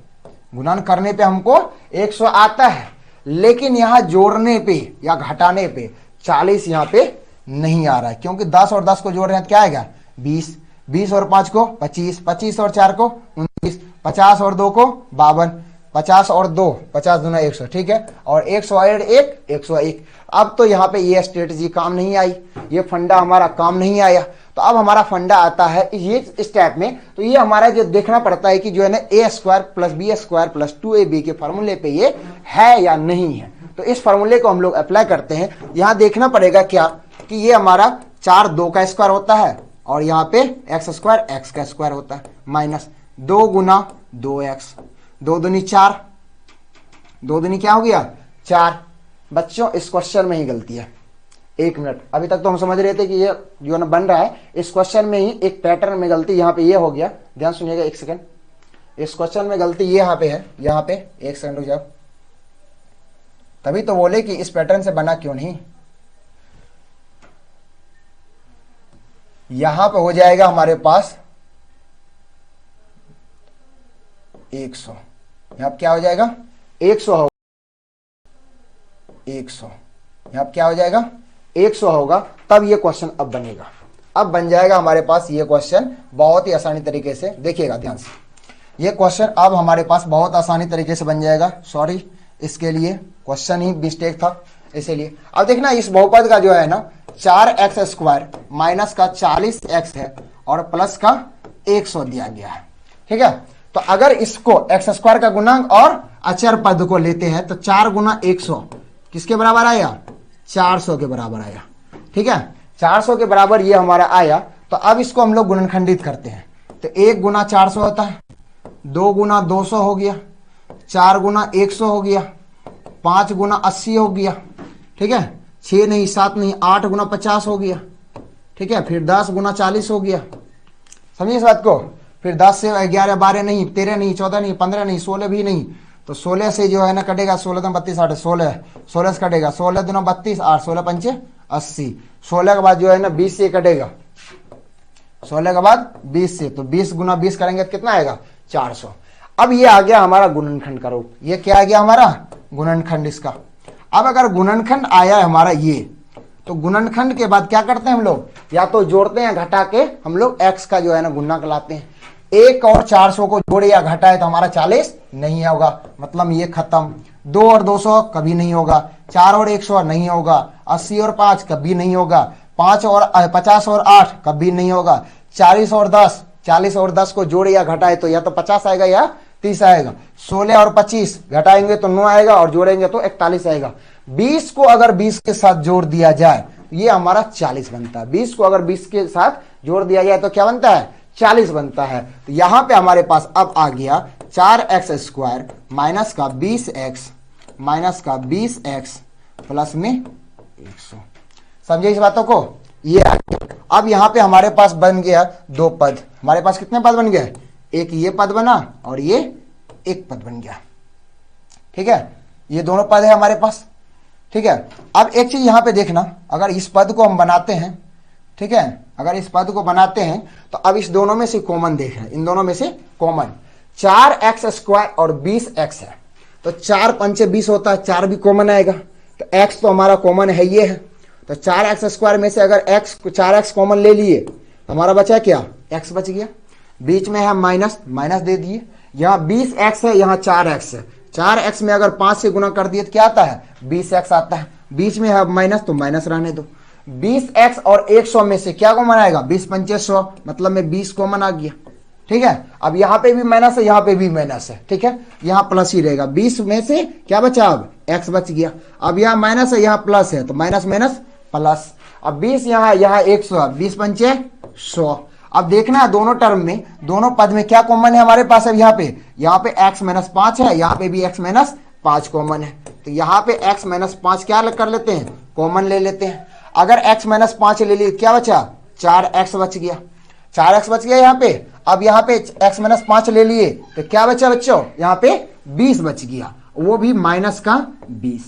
गुणन करने पे हमको 100 आता है, लेकिन यहां जोड़ने पे या घटाने पे 40 यहाँ पे नहीं आ रहा है, क्योंकि 10 और 10 को जोड़ रहे हैं तो क्या आएगा 20, 20 और 5 को 25, 25 और 4 को 29, 50 और 2 को 52, 50 और 2, 50 दूना 100, ठीक है, और 100 और 1, 101। अब तो यहाँ पे ये स्ट्रेटजी काम नहीं आई, ये फंडा हमारा काम नहीं आया। तो अब हमारा फंडा आता है ये इस टाइप में। तो ये हमारा जो देखना पड़ता है कि जो है ना a square plus b square plus 2ab के फॉर्मूले पे ये है या नहीं है। तो इस फॉर्मूले को हम लोग अप्लाई करते हैं। यहाँ देखना पड़ेगा क्या कि ये हमारा 4 2 का स्क्वायर होता है और यहाँ पे एक्स स्क्वायर एक्स का स्क्वायर होता है माइनस 2 गुना 2x, 2 दूनी 4, 2 दूनी क्या हो गया 4। बच्चों इस क्वेश्चन में ही गलती है। एक मिनट, अभी तक तो हम समझ रहे थे कि ये जो ना बन रहा है, इस क्वेश्चन में ही एक पैटर्न में गलती यहाँ पे ये हो गया। ध्यान सुनिएगा एक सेकंड, इस क्वेश्चन में गलती ये यहाँ पे है, यहाँ पे एक सेकंड रुक जाओ, तभी तो बोले कि इस पैटर्न से बना क्यों नहीं। यहां पे हो जाएगा हमारे पास 100, यहां क्या हो जाएगा 100 होगा, 100 यहां क्या हो जाएगा 100 होगा। तब ये क्वेश्चन अब बनेगा, अब बन जाएगा हमारे पास ये क्वेश्चन बहुत ही आसानी तरीके से। देखिएगा ध्यान से, ये क्वेश्चन अब हमारे पास बहुत आसानी तरीके से बन जाएगा। सॉरी, इसके लिए क्वेश्चन ही मिस्टेक था इसीलिए। अब देखना इस बहुपद का जो है ना 4x स्क्वायर माइनस का 40x है और प्लस का 100 दिया गया है, ठीक है। तो अगर इसको x स्क्वायर का गुणांक और अचर पद को लेते हैं तो 4 गुना 100 किसके बराबर आया 400 के बराबर आया, ठीक है, 400 के बराबर ये हमारा आया। तो अब इसको हम लोग गुणनखंडित करते हैं। तो 1 गुना 400 होता है, 2 गुना 200 हो गया, 4 गुना 100 हो गया, 5 गुना 80 हो गया, ठीक है, 6 नहीं 7 नहीं 8 गुना 50 हो गया, ठीक है, फिर 10 गुना 40 हो गया। समझिए इस बात को। फिर 10 से 11 12 नहीं 13 नहीं 14 नहीं 15 नहीं 16 भी नहीं, तो 16 से जो है ना कटेगा, 16 दूना 32 8, 16 से कटेगा, 16 दूना 32 8, 16 पंचे 80, 16 के बाद जो है ना 20 से कटेगा, 16 के बाद 20 से, तो 20 गुना 20 करेंगे तो कितना आएगा 400। अब ये आ गया हमारा गुणनखंड का रूप, ये क्या आ गया हमारा गुणनखंड इसका। अब अगर गुणनखंड आया है हमारा ये, तो गुणनखंड के बाद क्या करते हैं हम लोग, या तो जोड़ते हैं घटा के हम लोग x का जो है ना गुणा कराते हैं। 1 और 400 को जोड़े या घटाए तो हमारा 40 नहीं होगा, मतलब ये खत्म। 2 और 200 कभी नहीं होगा, 4 और 100 नहीं होगा, 80 और 5 कभी नहीं होगा, 5 और 50 और 8 कभी नहीं होगा, 40 और 10 को जोड़े या घटाए तो या तो 50 आएगा या 30 आएगा। 16 और 25 घटाएंगे तो 9 आएगा और जोड़ेंगे तो 41 आएगा। 20 को अगर 20 के साथ जोड़ दिया जाए ये हमारा 40 बनता है। 20 को अगर 20 के साथ जोड़ दिया जाए तो क्या बनता है 40 बनता है। तो यहां पे हमारे पास अब आ गया 4x² माइनस का 20x माइनस का 20x प्लस में 100। समझे इस बातों को, ये आ गया। अब यहां पे हमारे पास बन गया 2 पद। हमारे पास कितने पद बन गए, एक ये पद बना और ये एक पद बन गया, ठीक है। ये दोनों पद है हमारे पास, ठीक है। अब एक चीज यहां पे देखना, अगर इस पद को हम बनाते हैं, ठीक है, अगर इस पद को बनाते हैं तो अब इस दोनों में से कॉमन देख रहे हैं, इन दोनों में से कॉमन 4x² और 20x है, तो 4 पंचे 20 होता है, 4 भी कॉमन आएगा, तो x तो हमारा कॉमन है ये है, तो 4x² में से अगर 4x कॉमन ले लिए तो हमारा बचा क्या, x बच गया। बीच में है माइनस, माइनस दे दिए, यहाँ 20x है, यहाँ 4x है, 4x में अगर 5 से गुना कर दिए तो क्या आता है 20x आता है। बीच में है माइनस तो माइनस रहने दो। 20x और 100 में से क्या कॉमन आएगा, 20 पंचे 100, मतलब में 20 कॉमन आ गया, ठीक है। अब यहाँ पे भी माइनस है, यहाँ पे भी माइनस है, ठीक है, यहाँ प्लस ही रहेगा। 20 में से क्या बचा, अब x बच गया। अब यहाँ माइनस है, यहाँ प्लस है, तो माइनस माइनस प्लस। अब 20 यहाँ, यहाँ 100, 20 पंचे 100। अब देखना है दोनों टर्म में, दोनों पद में क्या कॉमन है हमारे पास। अब यहाँ पे x माइनस 5 है, यहाँ पे भी x माइनस 5 कॉमन है, तो यहाँ पे x माइनस 5 क्या कर लेते हैं, कॉमन ले लेते हैं। अगर x माइनस 5 ले लिए क्या बचा, 4x बच गया, 4x बच गया यहाँ पे। अब यहाँ पे x माइनस 5 ले लिए तो क्या बचा बच्चों, यहाँ पे 20 बच गया, वो भी माइनस का 20,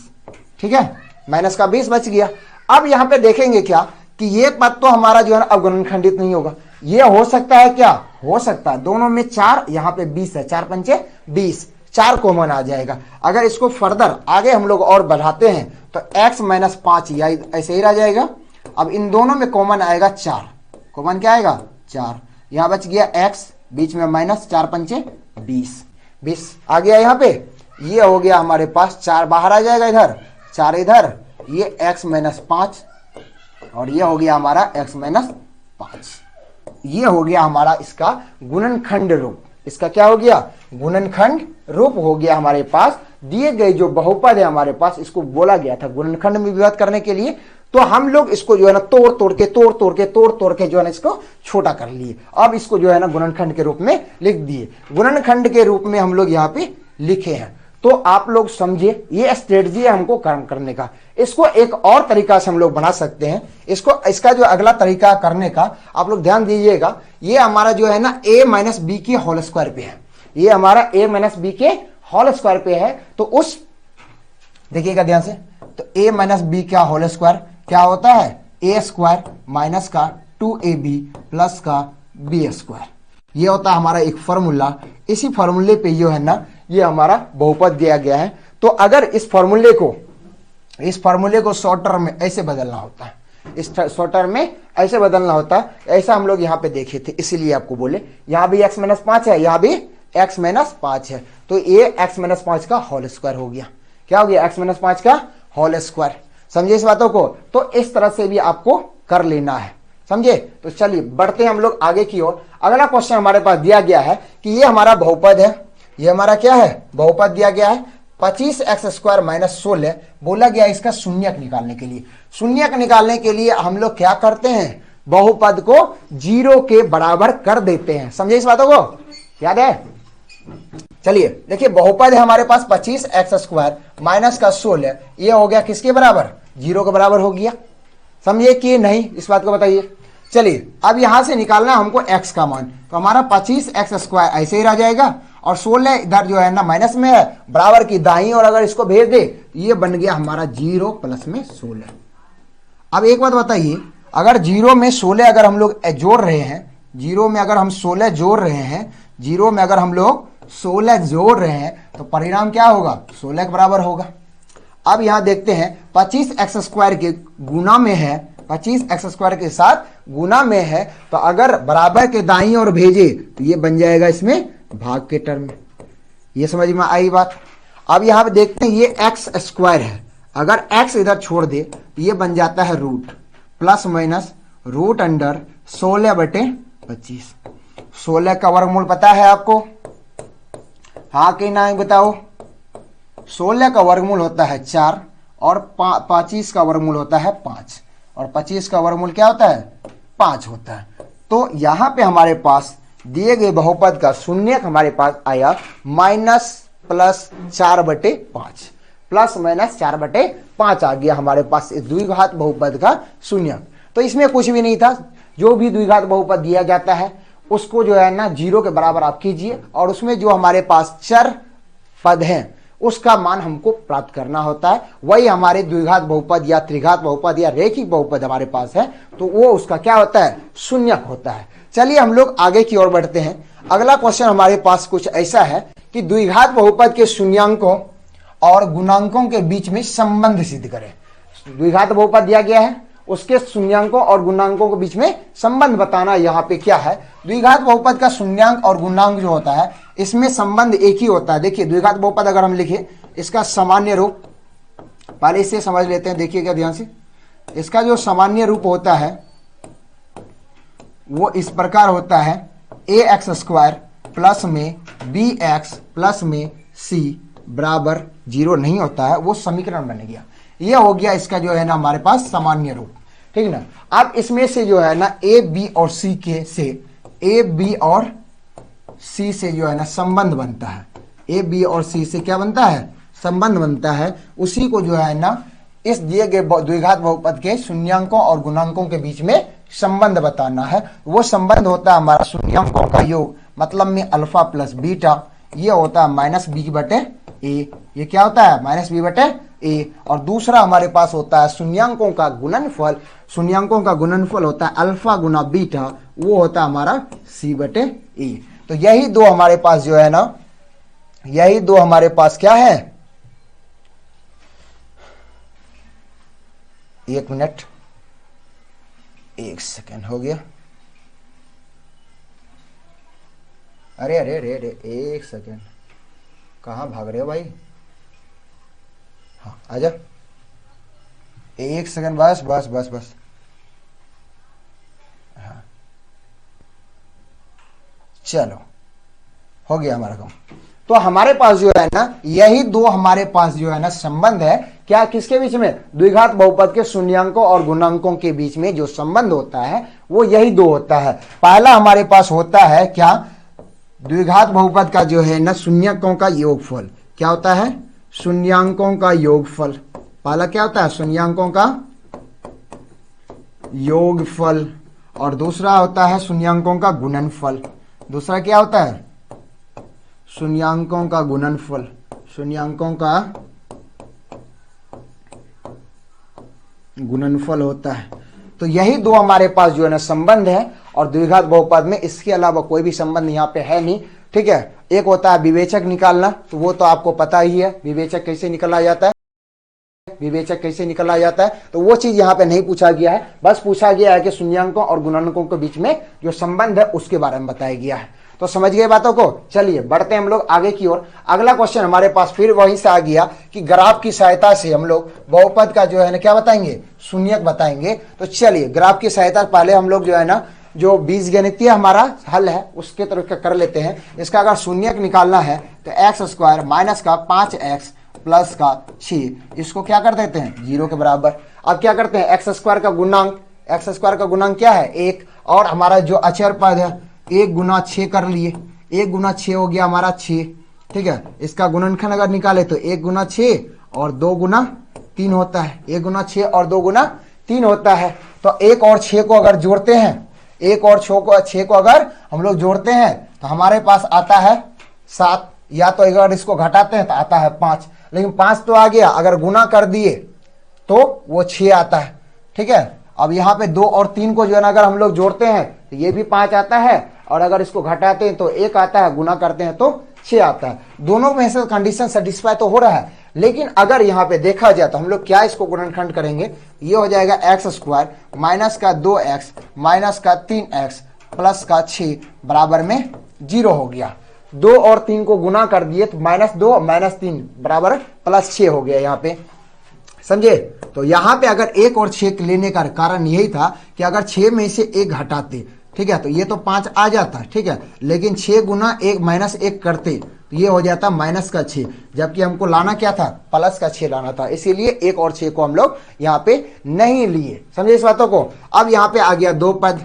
ठीक है, माइनस का 20 बच गया। अब यहाँ पे देखेंगे क्या कि ये पद तो हमारा जो है ना अब गुणनखंडित नहीं होगा। ये हो सकता है, क्या हो सकता है, दोनों में 4, यहाँ पे 20 है, 4 पंचे 20, 4 कॉमन आ जाएगा। अगर इसको फर्दर आगे हम लोग और बढ़ाते हैं तो x माइनस 5 या ऐसे ही रह जाएगा। अब इन दोनों में कॉमन आएगा 4, कॉमन क्या आएगा 4, यहाँ बच गया x, बीच में माइनस, 4 पंचे 20 आ गया। यहाँ पे ये हो गया हमारे पास 4 बाहर आ जाएगा, इधर 4 इधर, ये x माइनस 5 और ये हो गया हमारा x माइनस 5। ये हो गया हमारा इसका गुणनखंड रूप। इसका क्या हो गया, गुणनखंड रूप हो गया हमारे पास। दिए गए जो बहुपद है हमारे पास, इसको बोला गया था गुणनखंड में विभाजित करने के लिए, तो हम लोग इसको जो है ना तोड़ तोड़ के जो है ना इसको छोटा कर लिए। अब इसको जो है ना गुणनखंड के रूप में लिख दिए, गुणनखंड के रूप में हम लोग यहाँ पे लिखे हैं। तो आप लोग समझिए, ये स्ट्रेटजी है हमको काम करने का। इसको एक और तरीका से हम लोग बना सकते हैं। इसका जो अगला तरीका करने का आप लोग ध्यान दीजिएगा, ये हमारा जो है ना a माइनस बी के होल स्क्वायर पे है, ये हमारा a माइनस बी के होल स्क्वायर पे है। तो उस देखिएगा ध्यान से, तो a माइनस बी का होल स्क्वायर क्या होता है, a स्क्वायर माइनस का 2ab प्लस का b स्क्वायर, ये होता है हमारा एक फॉर्मूला। इसी फॉर्मूले पे जो है ना ये हमारा बहुपद दिया गया है। तो अगर इस फॉर्मूले को शॉर्ट टर्म में ऐसे बदलना होता है, इस शॉर्ट टर्म में ऐसे बदलना होता है, ऐसा हम लोग यहाँ पे देखे थे, इसीलिए आपको बोले यहाँ भी x माइनस 5 है, यहाँ भी x माइनस 5 है, तो ये x माइनस 5 का होल स्क्वायर हो गया। क्या हो गया, x माइनस 5 का होल स्क्वायर। समझे इस बातों को, तो इस तरह से भी आपको कर लेना है, समझे। तो चलिए बढ़ते हैं हम लोग आगे की ओर। अगला क्वेश्चन हमारे पास दिया गया है कि ये हमारा बहुपद है, ये हमारा क्या है, बहुपद दिया गया है 25x² माइनस 16। बोला गया इसका शून्यक निकालने के लिए। शून्यक निकालने के लिए हम लोग क्या करते हैं, बहुपद को 0 के बराबर कर देते हैं। समझे इस बातों को, याद है। चलिए देखिए, बहुपद है हमारे पास 25x² माइनस का 16, ये हो गया किसके बराबर, 0 के बराबर हो गया। समझिए कि नहीं, इस बात को बताइए। चलिए अब यहां से निकालना है हमको x का मान, तो हमारा 25x² ऐसे ही रह जाएगा और 16 इधर जो है ना माइनस में है, बराबर की दाईं और अगर इसको भेज दे तो ये बन गया हमारा 0 प्लस में 16। अब एक बात बताइए, अगर 0 में 16 अगर हम लोग जोड़ रहे हैं, 0 में अगर हम 16 जोड़ रहे हैं, 0 में अगर हम लोग 16 जोड़ रहे हैं तो परिणाम क्या होगा, 16 के बराबर होगा। अब यहां देखते हैं 25x² के गुना में है, 25x² के साथ गुना में है, तो अगर बराबर के दाईं ओर भेजे तो ये बन जाएगा इसमें भाग के टर्म में। ये समझ में आई बात। अब यहां पे देखते हैं ये x² है, अगर x इधर छोड़ दे तो ये बन जाता है root plus minus root under 16/25। 16 का वर्गमूल पता है आपको, हाँ कि ना बताओ। 16 का वर्गमूल होता है 4 और 25 का वर्गमूल होता है 5 और 25 का वर्गमूल क्या होता है, 5 होता है। तो यहां पे हमारे पास दिए गए बहुपद का शून्यक हमारे पास आया -+4/5, +-4/5 आ गया हमारे पास इस द्विघात बहुपद का शून्यक। तो इसमें कुछ भी नहीं था, जो भी द्विघात बहुपद दिया जाता है उसको जो है ना 0 के बराबर आप कीजिए और उसमें जो हमारे पास चर पद हैं उसका मान हमको प्राप्त करना होता है। वही हमारे द्विघात बहुपद या त्रिघात बहुपद या रैखिक बहुपद हमारे पास है तो वो उसका क्या होता है, शून्यक होता है। चलिए हम लोग आगे की ओर बढ़ते हैं। अगला क्वेश्चन हमारे पास कुछ ऐसा है कि द्विघात बहुपद के शून्यांकों और गुणांकों के बीच में संबंध सिद्ध करें। द्विघात बहुपद दिया गया है, उसके शून्यांकों और गुणांकों के बीच में संबंध बताना यहाँ पे क्या है। द्विघात बहुपद का शून्यांक और गुणांक जो होता है इसमें संबंध एक ही होता है। देखिए द्विघात बहुपद अगर हम लिखें इसका सामान्य रूप, पहले इसे समझ लेते हैं, देखिएगा ध्यान से। इसका जो सामान्य रूप होता है वो इस प्रकार होता है, ax² प्लस में bx प्लस में c बराबर 0 नहीं होता है, वो समीकरण बन गया। ये हो गया इसका जो है ना हमारे पास सामान्य रूप, ठीक ना। अब इसमें से जो है ना a b और c के से a b और c से जो है ना संबंध बनता है, a b और c से क्या बनता है, संबंध बनता है। उसी को जो है ना इस दिए गए द्विघात बहुपद के शून्यांकों और गुणांकों के बीच में संबंध बताना है। वो संबंध होता है हमारा शून्यांकों का योग, मतलब में अल्फा प्लस बीटा, ये होता है -b/a। ये क्या होता है, -b/a। और दूसरा हमारे पास होता है शून्यांकों का गुणनफल। शून्यांकों का गुणनफल होता है अल्फा गुना बीटा, वो होता है हमारा c/a। तो यही दो हमारे पास जो है ना, यही दो हमारे पास क्या है, एक मिनट, एक सेकेंड हो गया, अरे अरे अरे अरे एक सेकेंड, कहाँ भाग रहे हो भाई, हाँ आजा, एक सेकेंड, बस बस बस बस, हाँ चलो हो गया हमारा काम। तो हमारे पास जो है ना यही दो हमारे पास जो है ना संबंध है, क्या किसके बीच में, द्विघात बहुपद के शून्यांकों और गुणांकों के बीच में जो संबंध होता है वो यही दो होता है। पहला हमारे पास होता है क्या, द्विघात बहुपद का जो है ना शून्यकों का योगफल, क्या होता है, शून्यांकों का योगफल। पहला क्या होता है, शून्यांकों का योगफल, और दूसरा होता है शून्यांकों का गुणनफल। दूसरा क्या होता है, शून्यांकों का गुणनफल, शून्यांकों का गुणनफल होता है। तो यही दो हमारे पास जो है ना संबंध है, और द्विघात बहुपद में इसके अलावा कोई भी संबंध यहाँ पे है नहीं, ठीक है। एक होता है विवेचक निकालना, तो वो तो आपको पता ही है, विवेचक कैसे निकाला जाता है, विवेचक कैसे निकाला जाता है, तो वो चीज यहाँ पे नहीं पूछा गया है। बस पूछा गया है कि शून्यांकों और गुणनकों के बीच में जो संबंध है उसके बारे में बताया गया है। तो समझ गए बातों को। चलिए बढ़ते हैं हम लोग आगे की ओर। अगला क्वेश्चन हमारे पास फिर वहीं से आ गया कि ग्राफ की सहायता से हम लोग बहुपद का जो है ना क्या बताएंगे, शून्यक बताएंगे। तो चलिए ग्राफ की सहायता पहले हम लोग जो है ना जो बीजगणितीय हमारा हल है उसके तरफ कर लेते हैं। इसका अगर शून्यक निकालना है तो x² माइनस का 5x प्लस का 6, इसको क्या कर देते हैं 0 के बराबर। अब क्या करते हैं, x² का गुणांक, x² का गुणांक क्या है 1, और हमारा जो अचर पद है 1 गुना 6 कर लिए, 1 गुना 6 हो गया हमारा 6, ठीक है। इसका गुणनखंड अगर निकाले तो 1 गुना 6 और 2 गुना 3 होता है, 1 गुना 6 और 2 गुना 3 होता है। तो 1 और 6 को अगर जोड़ते हैं, 1 और 6 को अगर हम लोग जोड़ते हैं तो हमारे पास आता है 7, या तो अगर इसको घटाते हैं तो आता है 5, लेकिन 5 तो आ गया, अगर गुना कर दिए तो वो 6 आता है। ठीक है, अब यहाँ पे 2 और 3 को जो है ना अगर हम लोग जोड़ते हैं तो ये भी 5 आता है, और अगर इसको घटाते हैं तो 1 आता है, गुना करते हैं तो 6 आता है। दोनों में से कंडीशन सेटिस्फाई तो हो रहा है, लेकिन अगर यहाँ पे देखा जाए तो हम लोग क्या इसको गुणनखंड करेंगे, ये हो जाएगा एक्स स्क्वायर माइनस का 2x माइनस का 3x प्लस का 6 बराबर में 0 हो गया। 2 और 3 को गुना कर दिए तो -2 -3 बराबर +6 हो गया यहाँ पे, समझे। तो यहाँ पे अगर 1 और 6 लेने का कारण यही था कि अगर 6 में से 1 घटाते, ठीक है, तो ये तो 5 आ जाता, ठीक है, लेकिन 6 गुना 1 -1 करते तो ये हो जाता -6, जबकि हमको लाना क्या था, +6 लाना था, इसीलिए 1 और 6 को हम लोग यहाँ पे नहीं लिए, समझे इस बातों को। अब यहाँ पे आ गया 2 पद,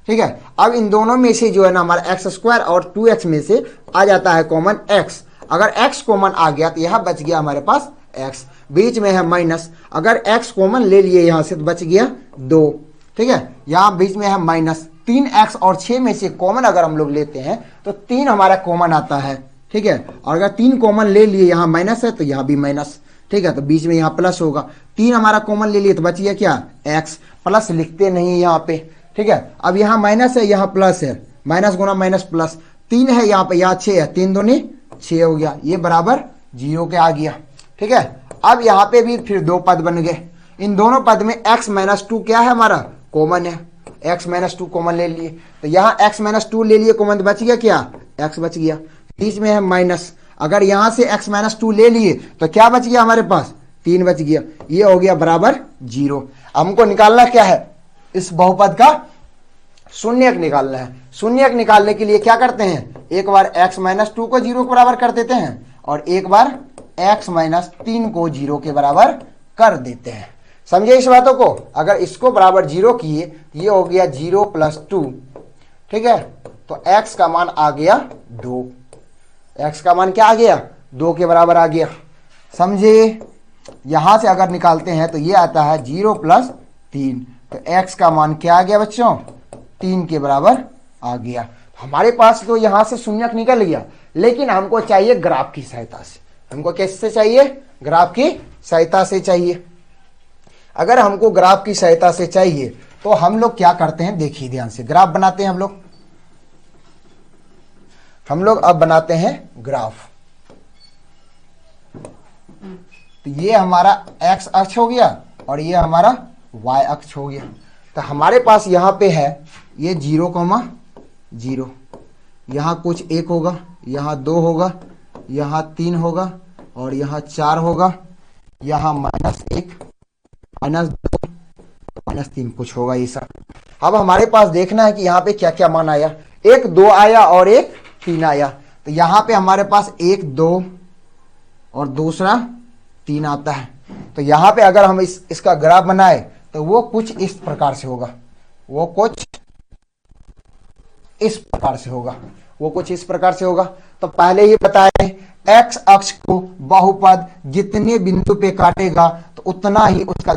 ठीक है। अब इन दोनों में से जो है ना हमारा एक्स स्क्वायर और 2x में से आ जाता है कॉमन x। अगर x कॉमन आ गया तो यहाँ बच गया हमारे पास x, बीच में है माइनस, अगर x कॉमन ले लिए यहाँ से तो बच गया 2, ठीक है, यहाँ बीच में है माइनस। 3x और 6 में से कॉमन अगर हम लोग लेते हैं तो 3 हमारा कॉमन आता है, ठीक है, और अगर 3 कॉमन ले लिए यहाँ माइनस है तो यहाँ भी माइनस, ठीक है, तो बीच में यहाँ प्लस होगा। 3 हमारा कॉमन ले लिए तो बच गया क्या, x, प्लस लिखते नहीं यहाँ पे, ठीक है। अब यहाँ माइनस है, यहाँ प्लस है, माइनस गुना माइनस प्लस, 3 है यहाँ पे, यहाँ 6 है, 3 दूनी 6 हो गया, ये बराबर 0 के आ गया, ठीक है। अब यहाँ पे भी फिर 2 पद बन गए, इन दोनों पद में x - 2 क्या है हमारा, कॉमन है, x - 2 कॉमन ले लिए, तो यहाँ x - 2 ले लिए कॉमन, बच गया क्या, x बच गया, बीच में है माइनस, अगर यहाँ से x - 2 ले लिए तो क्या बच गया हमारे पास, 3 बच गया, ये हो गया बराबर 0। हमको निकालना क्या है, इस बहुपद का शून्यक निकालना है। शून्यक निकालने के लिए क्या करते हैं, एक बार x - 2 को 0 के बराबर कर देते हैं और एक बार x - 3 को 0 के बराबर कर देते हैं, समझे इस बातों को। अगर इसको बराबर 0 किए तो ये हो गया 0 + 2, ठीक है, तो x का मान आ गया 2, x का मान क्या आ गया, 2 के बराबर आ गया, समझे। यहां से अगर निकालते हैं तो ये आता है 0 + 3, तो x का मान क्या आ गया बच्चों, 3 के बराबर आ गया। हमारे पास तो यहां से शून्यक निकल गया, लेकिन हमको चाहिए ग्राफ की सहायता से। हमको कैसे चाहिए, ग्राफ की सहायता से चाहिए। अगर हमको ग्राफ की सहायता से चाहिए तो हम लोग क्या करते हैं, देखिए ध्यान से, ग्राफ बनाते हैं हम लोग अब बनाते हैं ग्राफ। तो ये हमारा x अक्ष हो गया और ये हमारा y अक्ष हो गया। तो हमारे पास यहाँ पे है ये 0,0, यहाँ कुछ 1 होगा, यहाँ 2 होगा, यहाँ 3 होगा और यहाँ 4 होगा, यहाँ -1 -2 -3 कुछ होगा ये सब। अब हमारे पास देखना है कि यहाँ पे क्या क्या मान आया, 1 2 आया और 1 3 आया। तो यहाँ पे हमारे पास 1 2 और दूसरा 3 आता है। तो यहाँ पे अगर हम इसका ग्राफ बनाए तो वो कुछ इस प्रकार से होगा, वो कुछ इस प्रकार से होगा। तो पहले ही बताए x अक्ष को बहुपद जितने बिंदु पे काटेगा तो उतना ही उसका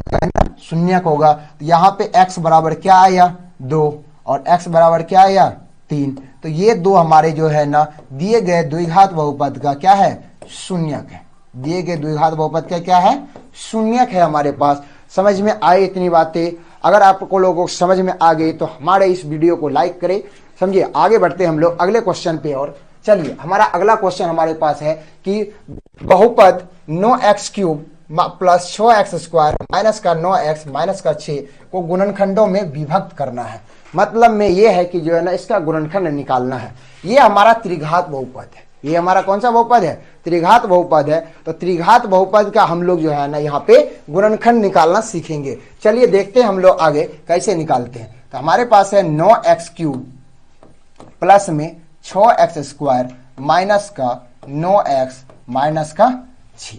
शून्यक होगा। तो यहाँ पे x बराबर क्या आया, 2 और x बराबर क्या आया, 3। तो ये 2 हमारे जो है ना दिए गए द्विघात बहुपद का क्या है, शून्यक है। दिए गए द्विघात बहुपद का क्या है, शून्यक है हमारे पास। समझ में आए इतनी बातें? अगर आपको लोगों को समझ में आ गई तो हमारे इस वीडियो को लाइक करें, समझिए। आगे बढ़ते हम लोग अगले क्वेश्चन पे। और चलिए हमारा अगला क्वेश्चन हमारे पास है कि बहुपद 9x³ + 6x² माइनस का 9x माइनस का 6 को गुणनखंडों में विभक्त करना है। मतलब में ये है कि जो है ना इसका गुणनखंड निकालना है। ये हमारा त्रिघात बहुपद है। ये हमारा कौन सा बहुपद है, त्रिघात बहुपद है। तो त्रिघात बहुपद का हम लोग जो है ना यहाँ पे गुणनखंड निकालना सीखेंगे। चलिए देखते हैं हम लोग आगे कैसे निकालते हैं। तो हमारे पास है 9x³ प्लस में 6x² माइनस का 9x माइनस का 6।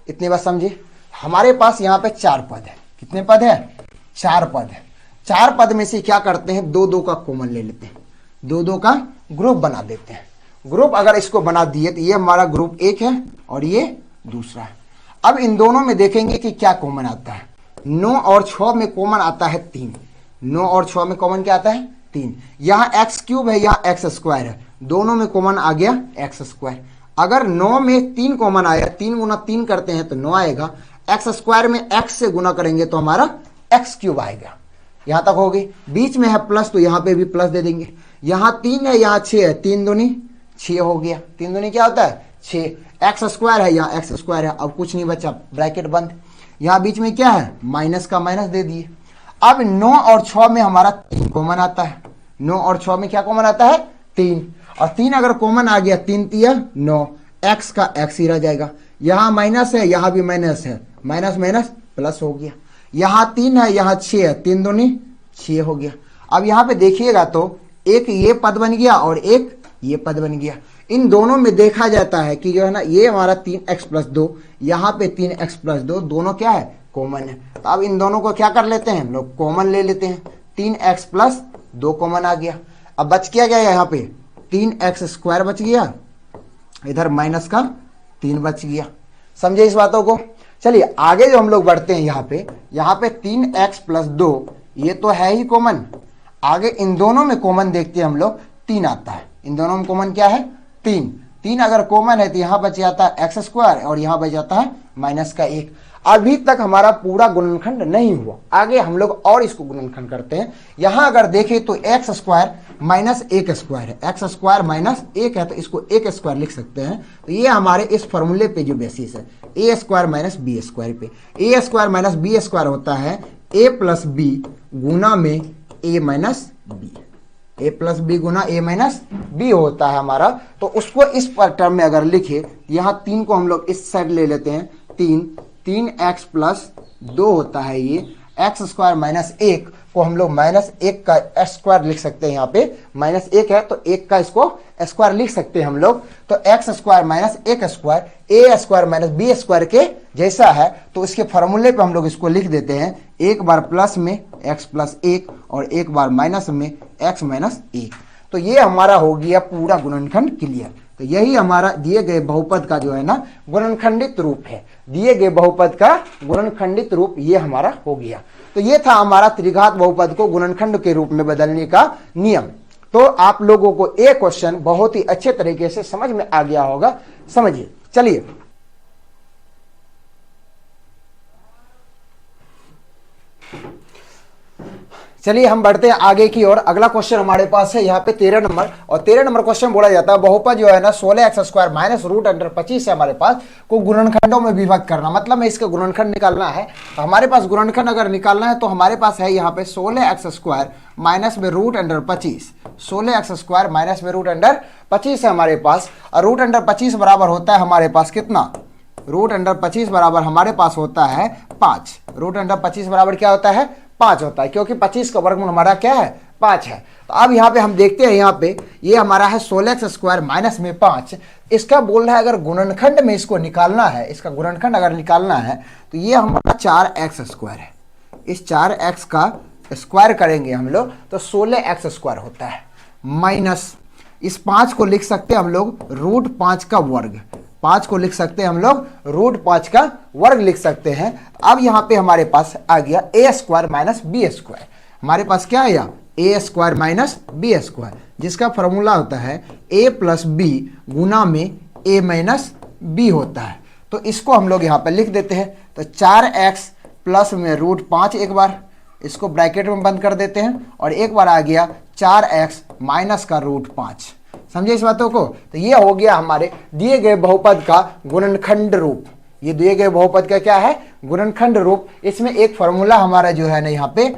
इतनी बात समझिए। हमारे पास यहाँ पे 4 पद है। कितने पद है, 4 पद है। 4 पद में से क्या करते हैं, 2 का कॉमन ले लेते हैं, 2 का ग्रुप बना देते हैं। ग्रुप अगर इसको बना दिए तो ये हमारा ग्रुप 1 है और ये दूसरा है। अब इन दोनों में देखेंगे कि क्या कॉमन आता है। 9 और 6 में कॉमन आता है 3। 9 और 6 में कॉमन क्या आता है, 3। यहाँ x³ है, यहाँ x² है, दोनों में कॉमन आ गया एक्स स्क्वायर। अगर 9 में 3 कॉमन आया, 3 गुना 3 करते हैं तो 9 आएगा। एक्स स्क्वायर में एक्स से गुना करेंगे तो हमारा एक्स क्यूब आएगा। यहां तक हो गई। बीच में है प्लस तो यहां पे भी प्लस दे देंगे। यहां 3 है, यहां 6 है, 3 दूनी 6 हो गया। 3 दूनी क्या होता है 6। एक्स स्क्वायर है, यहाँ एक्स स्क्वायर है, अब कुछ नहीं बचा, ब्रैकेट बंद। यहाँ बीच में क्या है माइनस का माइनस दे दिए। अब 9 और 6 में हमारा 3 कॉमन आता है। 9 और 6 में क्या कॉमन आता है 3, और 3 अगर कॉमन आ गया 3 तिया 9, एक्स का एक्स ही रह जाएगा। यहाँ माइनस है, यहाँ भी माइनस है, माइनस माइनस प्लस हो गया। यहाँ 3 है, यहाँ 6 है, 3 दूनी 6 हो गया। अब यहाँ पे देखिएगा तो एक ये पद बन गया और एक ये पद बन गया। इन दोनों में देखा जाता है कि जो है ना ये हमारा 3x प्लस 2, यहाँ पे 3x प्लस 2, दोनों क्या है कॉमन है। तो अब इन दोनों को क्या कर लेते हैं हम लोग कॉमन ले लेते हैं। 3x प्लस 2 कॉमन आ गया। अब बच क्या गया यहाँ पे 3x स्क्वायर बच गया, इधर माइनस का 3 बच गया। समझे इस बातों को। चलिए आगे जो हम लोग बढ़ते हैं यहाँ पे 3x प्लस 2 ये तो है ही कॉमन। आगे इन दोनों में कॉमन देखते हैं हम लोग 3 आता है। इन दोनों में कॉमन क्या है 3। 3 अगर कॉमन है तो यहाँ बच जाता है एक्स स्क्वायर और यहाँ बच जाता है माइनस का 1। अभी तक हमारा पूरा गुणनखंड नहीं हुआ, आगे हम लोग और इसको गुणनखंड करते हैं। यहाँ अगर देखें तो एक्स स्क्वायर माइनस 1 स्क्वायर है, एक्स स्क्वायर माइनस 1 है तो इसको 1 स्क्वायर लिख सकते हैं। तो ये हमारे इस फॉर्मूले पे जो बेसिस है ए स्क्वायर माइनस बी स्क्वायर पे। ए स्क्वायर माइनस बी स्क्वायर होता है ए प्लस बी गुना में ए माइनस बी। ए प्लस बी गुना ए माइनस बी होता है हमारा। तो उसको इस टर्म में अगर लिखे, यहाँ 3 को हम लोग इस साइड ले लेते हैं। 3x प्लस 2 होता है ये। एक्स स्क्वायर माइनस 1 को हम लोग माइनस 1 का स्क्वायर लिख सकते हैं। यहाँ पे माइनस 1 है तो 1 का इसको स्क्वायर लिख सकते हैं हम लोग। तो एक्स स्क्वायर माइनस 1 स्क्वायर ए स्क्वायर माइनस बी स्क्वायर के जैसा है। तो इसके फॉर्मूले पे हम लोग इसको लिख देते हैं, एक बार प्लस में एक्स प्लस 1 और एक बार माइनस में एक्स माइनस 1। तो ये हमारा हो गया पूरा गुणनखंड क्लियर। तो यही हमारा दिए गए बहुपद का जो है ना गुणनखंडित रूप है। दिए गए बहुपद का गुणनखंडित रूप ये हमारा हो गया। तो ये था हमारा त्रिघात बहुपद को गुणनखंड के रूप में बदलने का नियम। तो आप लोगों को ये क्वेश्चन बहुत ही अच्छे तरीके से समझ में आ गया होगा। समझिए। चलिए हम बढ़ते हैं आगे की ओर। अगला क्वेश्चन हमारे पास है यहाँ पे 13 नंबर, और 13 नंबर क्वेश्चन बोला जाता है बहुपद जो है ना 16x square minus root under 25 है हमारे पास, को गुणनखंडों में विभक्त करना। मतलब में इसका गुणनखंड निकालना है। तो हमारे पास गुणनखंड अगर निकालना है तो हमारे पास है यहाँ पे 16x स्क्वायर माइनस में root under 25। 16x square minus में रूट अंडर 25 है हमारे पास। और रूट अंडर 25 बराबर होता है हमारे पास कितना, रूट अंडर 25 बराबर हमारे पास होता है 5। रूट अंडर 25 बराबर क्या होता है 5 होता है, क्योंकि 25 का वर्गमूल हमारा क्या है 5 है। तो अब यहाँ पे हम देखते हैं, यहाँ पे ये हमारा है 16x स्क्वायर माइनस में 5। इसका बोल रहा है अगर गुणनखंड में इसको निकालना है, इसका गुणनखंड अगर निकालना है तो ये हमारा 4x स्क्वायर है। इस 4x का स्क्वायर करेंगे हम लोग तो 16x स्क्वायर होता है, माइनस इस 5 को लिख सकते हैं हम लोग रूट 5 का वर्ग। 5 को लिख सकते हैं हम लोग रूट 5 का वर्ग लिख सकते हैं। अब यहाँ पे हमारे पास आ गया ए स्क्वायर माइनस बी स्क्वायर। हमारे पास क्या आया ए स्क्वायर माइनस बी स्क्वायर, जिसका फॉर्मूला होता है ए प्लस बी गुना में ए माइनस बी होता है। तो इसको हम लोग यहाँ पे लिख देते हैं। तो 4x प्लस में रूट 5, एक बार इसको ब्रैकेट में बंद कर देते हैं, और एक बार आ गया 4x माइनस का रूट 5। समझे इस बातों को। तो ये हो गया हमारे दिए गए बहुपद का गुणनखंड रूप। ये दिए गए बहुपद का क्या है गुणनखंड रूप। इसमें एक फॉर्मूला हमारा जो है ना यहाँ पे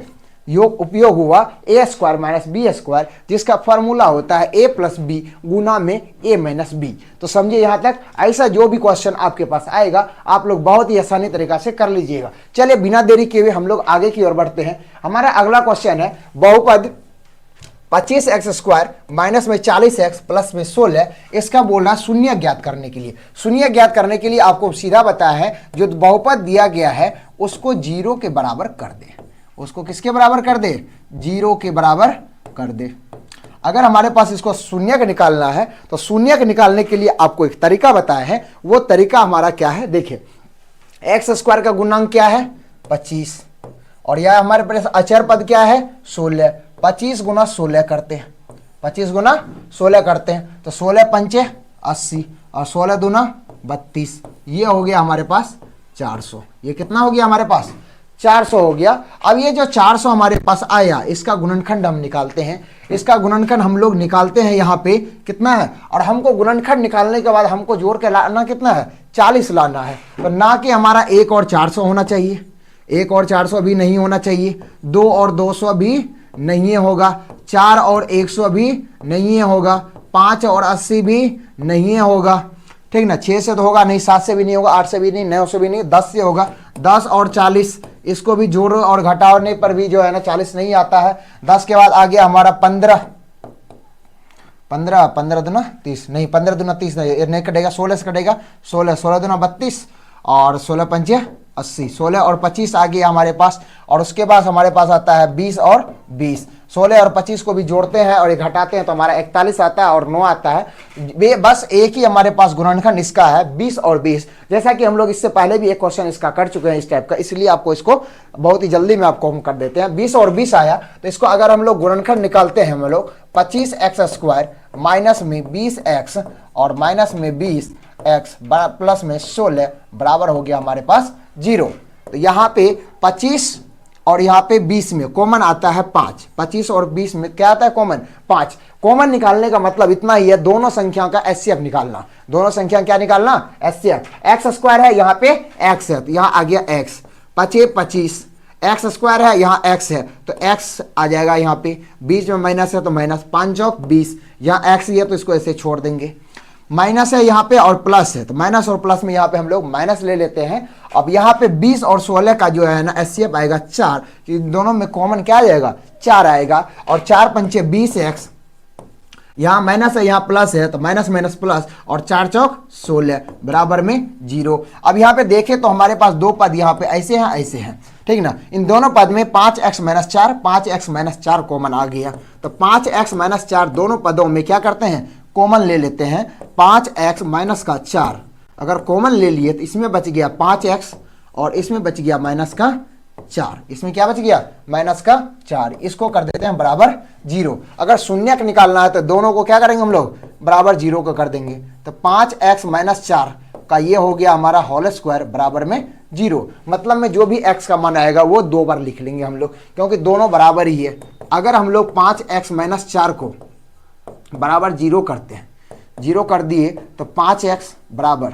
योग उपयोग हुआ ए स्क्वायर माइनस बी स्क्वायर, जिसका फॉर्मूला होता है ए प्लस बी गुना में ए माइनस बी। तो समझिए यहाँ तक। ऐसा जो भी क्वेश्चन आपके पास आएगा आप लोग बहुत ही आसानी तरीका से कर लीजिएगा। चलिए बिना देरी किए हुए हम लोग आगे की ओर बढ़ते हैं। हमारा अगला क्वेश्चन है बहुपद 25x स्क्वायर माइनस में 40x प्लस में 16। इसका बोलना शून्य ज्ञात करने के लिए। शून्य ज्ञात करने के लिए आपको सीधा बताया है जो बहुपद दिया गया है उसको 0 के बराबर कर दे। उसको किसके बराबर कर दे 0 के बराबर कर दे। अगर हमारे पास इसको शून्य निकालना है तो शून्य निकालने के लिए आपको एक तरीका बताया है। वो तरीका हमारा क्या है देखिए, एक्स स्क्वायर का गुणांक क्या है 25, और यह हमारे पास अचर पद क्या है 16। 25 गुना 16 करते हैं 25 गुना 16 करते हैं तो 16 पंचे 80 और 16 दूना 32, ये हो गया हमारे पास 400। ये कितना हो गया हमारे पास 400 हो गया। अब ये जो 400 हमारे पास आया इसका गुणनखंड हम निकालते हैं। इसका गुणनखंड हम लोग निकालते हैं यहाँ पे कितना है, और हमको गुणनखंड निकालने के बाद हमको जोड़ के लाना कितना है 40 लाना है। तो ना कि हमारा 1 और 400 होना चाहिए, 1 और 400 भी नहीं होना चाहिए, 2 और 200 भी नहीं होगा, 4 और 100 भी नहीं होगा, 5 और 80 भी नहीं होगा, ठीक ना, 6 से तो होगा नहीं, 7 से भी नहीं होगा, 8 से भी नहीं, 9 से भी नहीं, 10 से होगा, 10 और 40 इसको भी जोड़ो और घटाने पर भी जो है ना 40 नहीं आता है। 10 के बाद आ गया हमारा 15 दूना 30 नहीं, 15 दूना 30 नहीं कटेगा, 16 से कटेगा, 16 दूना 32 और 16 पंचे 80, 16 और 25 आ गया हमारे पास। और उसके बाद हमारे पास आता है 20 और 20, 16 और 25 को भी जोड़ते हैं और ये घटाते हैं तो हमारा 41 आता है और 9 आता है। बस एक ही हमारे पास गुणनखंड इसका है 20 और 20, जैसा कि हम लोग इससे पहले भी एक क्वेश्चन इसका कर चुके हैं इस टाइप का, इसलिए आपको इसको बहुत ही जल्दी में आपको हम कर देते हैं। 20 और 20 आया तो इसको अगर हम लोग गुणनखंड निकालते हैं हम लोग 25x² माइनस में 20x और माइनस में 20x प्लस में 16 बराबर हो गया हमारे पास 0। तो यहाँ पे 25 और यहाँ पे 20 में कॉमन आता है 5, 25 और 20 में क्या आता है कॉमन 5। कॉमन निकालने का मतलब इतना ही है, दोनों संख्या का एचसीएफ निकालना, दोनों संख्या क्या निकालना एचसीएफ। x² है यहाँ पे x है तो यहाँ आ गया x, 25 x² है यहाँ x है तो x आ जाएगा यहाँ पे, बीच में माइनस है तो माइनस, 5 चौक 20, यहाँ x ही है तो इसको ऐसे छोड़ देंगे, माइनस है यहाँ पे और प्लस है तो माइनस और प्लस में यहाँ पे हम लोग माइनस ले लेते हैं। अब यहाँ पे 20 और 16 का जो है ना एचसीएफ आएगा 4, इन दोनों में कॉमन क्या आ जाएगा 4 आएगा, और 4 पंचे 20x, यहाँ माइनस है यहाँ प्लस है तो माइनस माइनस प्लस, और 4 चौक 16 बराबर में 0। अब यहाँ पे देखें तो हमारे पास दो पद यहाँ पे ऐसे हैं ऐसे हैं, ठीक ना, इन दोनों पद में 5x - 4 5x - 4 कॉमन आ गया, तो 5x - 4 दोनों पदों में क्या करते हैं कॉमन ले लेते हैं। 5x माइनस का 4 अगर कॉमन ले लिए तो इसमें बच गया 5x और इसमें बच गया माइनस का 4, इसमें क्या बच गया माइनस का 4, इसको कर देते हैं बराबर 0। अगर शून्यक निकालना है तो दोनों को क्या करेंगे हम लोग बराबर 0 को कर देंगे, तो 5x - 4 का ये हो गया हमारा होल स्क्वायर बराबर में 0। मतलब में जो भी x का मान आएगा वो 2 बार लिख लेंगे हम लोग, क्योंकि दोनों बराबर ही है। अगर हम लोग 5x - 4 को बराबर 0 करते हैं, 0 कर दिए तो 5x बराबर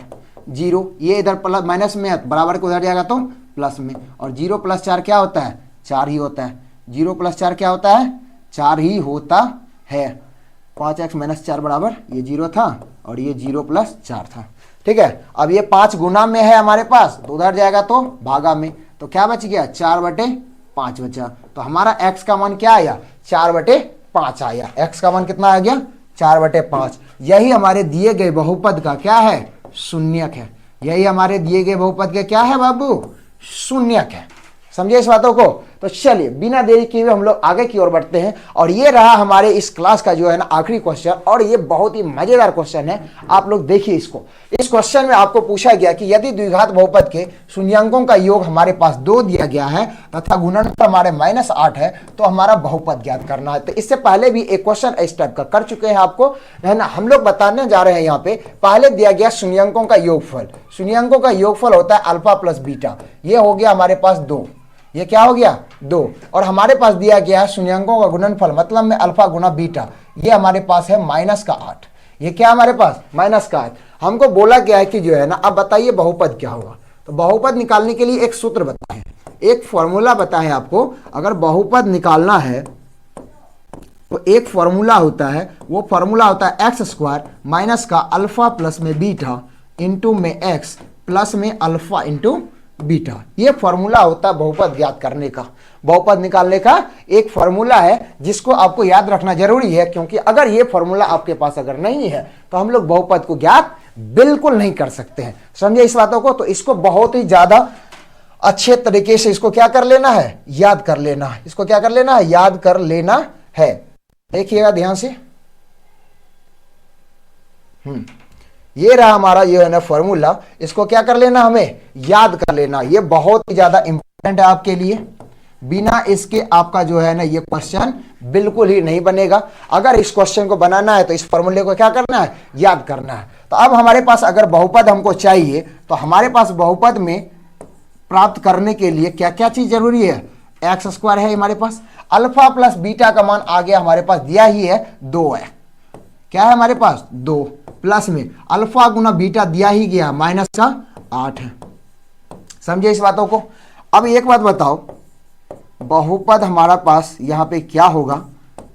0, ये इधर प्लस माइनस में बराबर को उधर जाएगा तो प्लस में, और 0 + 4 क्या होता है 4 ही होता है, 0 + 4 क्या होता है 4 ही होता है। 5x - 4 बराबर ये 0 था और ये 0 + 4 था, ठीक है। अब ये 5 गुना में है हमारे पास तो उधर जाएगा तो भागा में, तो क्या बच गया 4/5 बचा, तो हमारा x का मान क्या आया 4/5 आया। x का मान कितना आ गया 4/5। यही हमारे दिए गए बहुपद का क्या है शून्यक है, यही हमारे दिए गए बहुपद का क्या है बाबू शून्यक है। समझे इस बातों को। तो चलिए बिना देरी किए हुए हम लोग आगे की ओर बढ़ते हैं, और ये रहा हमारे इस क्लास का जो है ना आखिरी क्वेश्चन, और ये बहुत ही मजेदार क्वेश्चन है। आप लोग देखिए इसको। इस क्वेश्चन में आपको पूछा गया कि यदि द्विघात बहुपद के शून्यांकों का योग हमारे पास 2 दिया गया है तथा गुणनफल हमारे -8 है तो हमारा बहुपद ज्ञात करना है। तो इससे पहले भी एक क्वेश्चन इस टाइप का कर चुके हैं आपको, है ना। हम लोग बताने जा रहे हैं यहाँ पे, पहले दिया गया शून्यांकों का योगफल, शून्यांकों का योगफल होता है अल्फा प्लस बीटा, ये हो गया हमारे पास 2, ये क्या हो गया 2, और हमारे पास दिया गया है शून्यांकों का गुणनफल मतलब में अल्फा गुना बीटा, ये हमारे पास है -8, ये क्या हमारे पास -8। हमको बोला गया है कि जो है ना अब बताइए बहुपद क्या होगा। तो बहुपद निकालने के लिए एक सूत्र बताएं, एक फॉर्मूला बताएं आपको। अगर बहुपद निकालना है तो एक फॉर्मूला होता है, वो फॉर्मूला होता है x² माइनस का अल्फा प्लस में बीटा इंटू में x प्लस में अल्फा इंटू बीटा, ये फॉर्मूला होता है बहुपद ज्ञात करने का। बहुपद निकालने का एक फॉर्मूला है जिसको आपको याद रखना जरूरी है, क्योंकि अगर ये फॉर्मूला आपके पास अगर नहीं है तो हम लोग बहुपद को ज्ञात बिल्कुल नहीं कर सकते हैं। समझे इस बातों को। तो इसको बहुत ही ज्यादा अच्छे तरीके से इसको क्या कर लेना है याद कर लेना है, इसको क्या कर लेना है याद कर लेना है। देखिएगा ध्यान से, ये रहा हमारा ये है ना फॉर्मूला, इसको क्या कर लेना हमें याद कर लेना। ये बहुत ही ज्यादा इंपॉर्टेंट है आपके लिए, बिना इसके आपका जो है ना ये क्वेश्चन बिल्कुल ही नहीं बनेगा। अगर इस क्वेश्चन को बनाना है तो इस फॉर्मूले को क्या करना है, याद करना है। तो अब हमारे पास अगर बहुपद हमको चाहिए तो हमारे पास बहुपद में प्राप्त करने के लिए क्या क्या चीज जरूरी है, एक्स स्क्वायर है हमारे पास, अल्फा प्लस बीटा का मान आ गया हमारे पास, दिया ही है 2 है, क्या है हमारे पास 2, प्लस में अल्फा गुना बीटा दिया ही गया माइनस का 8 है। समझे इस बातों को। अब एक बात बताओ, बहुपद हमारा पास यहाँ पे क्या होगा,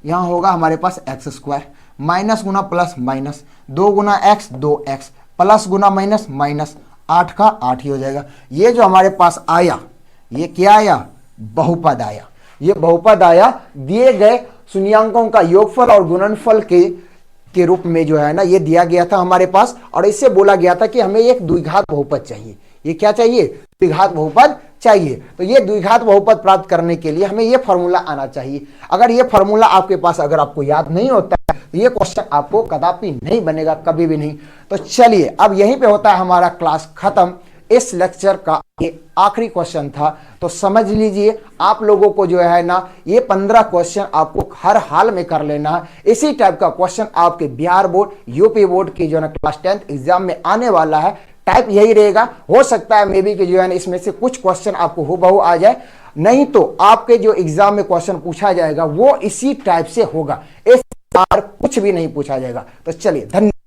यहाँ होगा हमारे पास एक्स स्क्वायर, माइनस गुना प्लस माइनस, 2 गुना एक्स 2x, प्लस गुना माइनस माइनस, 8 का 8 ही हो जाएगा। ये जो हमारे पास आया ये क्या आया, बहुपद आया। ये बहुपद आया दिए गए शून्यांकों का योगफल और गुणनफल के रूप में जो है ना ये दिया गया था हमारे पास, और इससे बोला गया था कि हमें एक द्विघात बहुपद चाहिए। ये क्या चाहिए, द्विघात बहुपद चाहिए। तो ये द्विघात बहुपद प्राप्त करने के लिए हमें ये फॉर्मूला आना चाहिए। अगर ये फॉर्मूला आपके पास अगर आपको याद नहीं होता है तो ये क्वेश्चन आपको कदापि नहीं बनेगा, कभी भी नहीं। तो चलिए अब यहीं पे होता है हमारा क्लास खत्म। इस लेक्चर का ये आखिरी क्वेश्चन था, तो समझ लीजिए आप लोगों को जो है ना ये 15 क्वेश्चन आपको हर हाल में कर लेना है। इसी टाइप का क्वेश्चन आपके बिहार बोर्ड, यूपी बोर्ड की जो है ना क्लास 10th एग्जाम में आने वाला है। टाइप यही रहेगा, हो सकता है मे बी कि जो है ना इसमें से कुछ क्वेश्चन आपको हूबहू आ जाए, नहीं तो आपके जो एग्जाम में क्वेश्चन पूछा जाएगा वो इसी टाइप से होगा, इस बार कुछ भी नहीं पूछा जाएगा। तो चलिए धन्यवाद।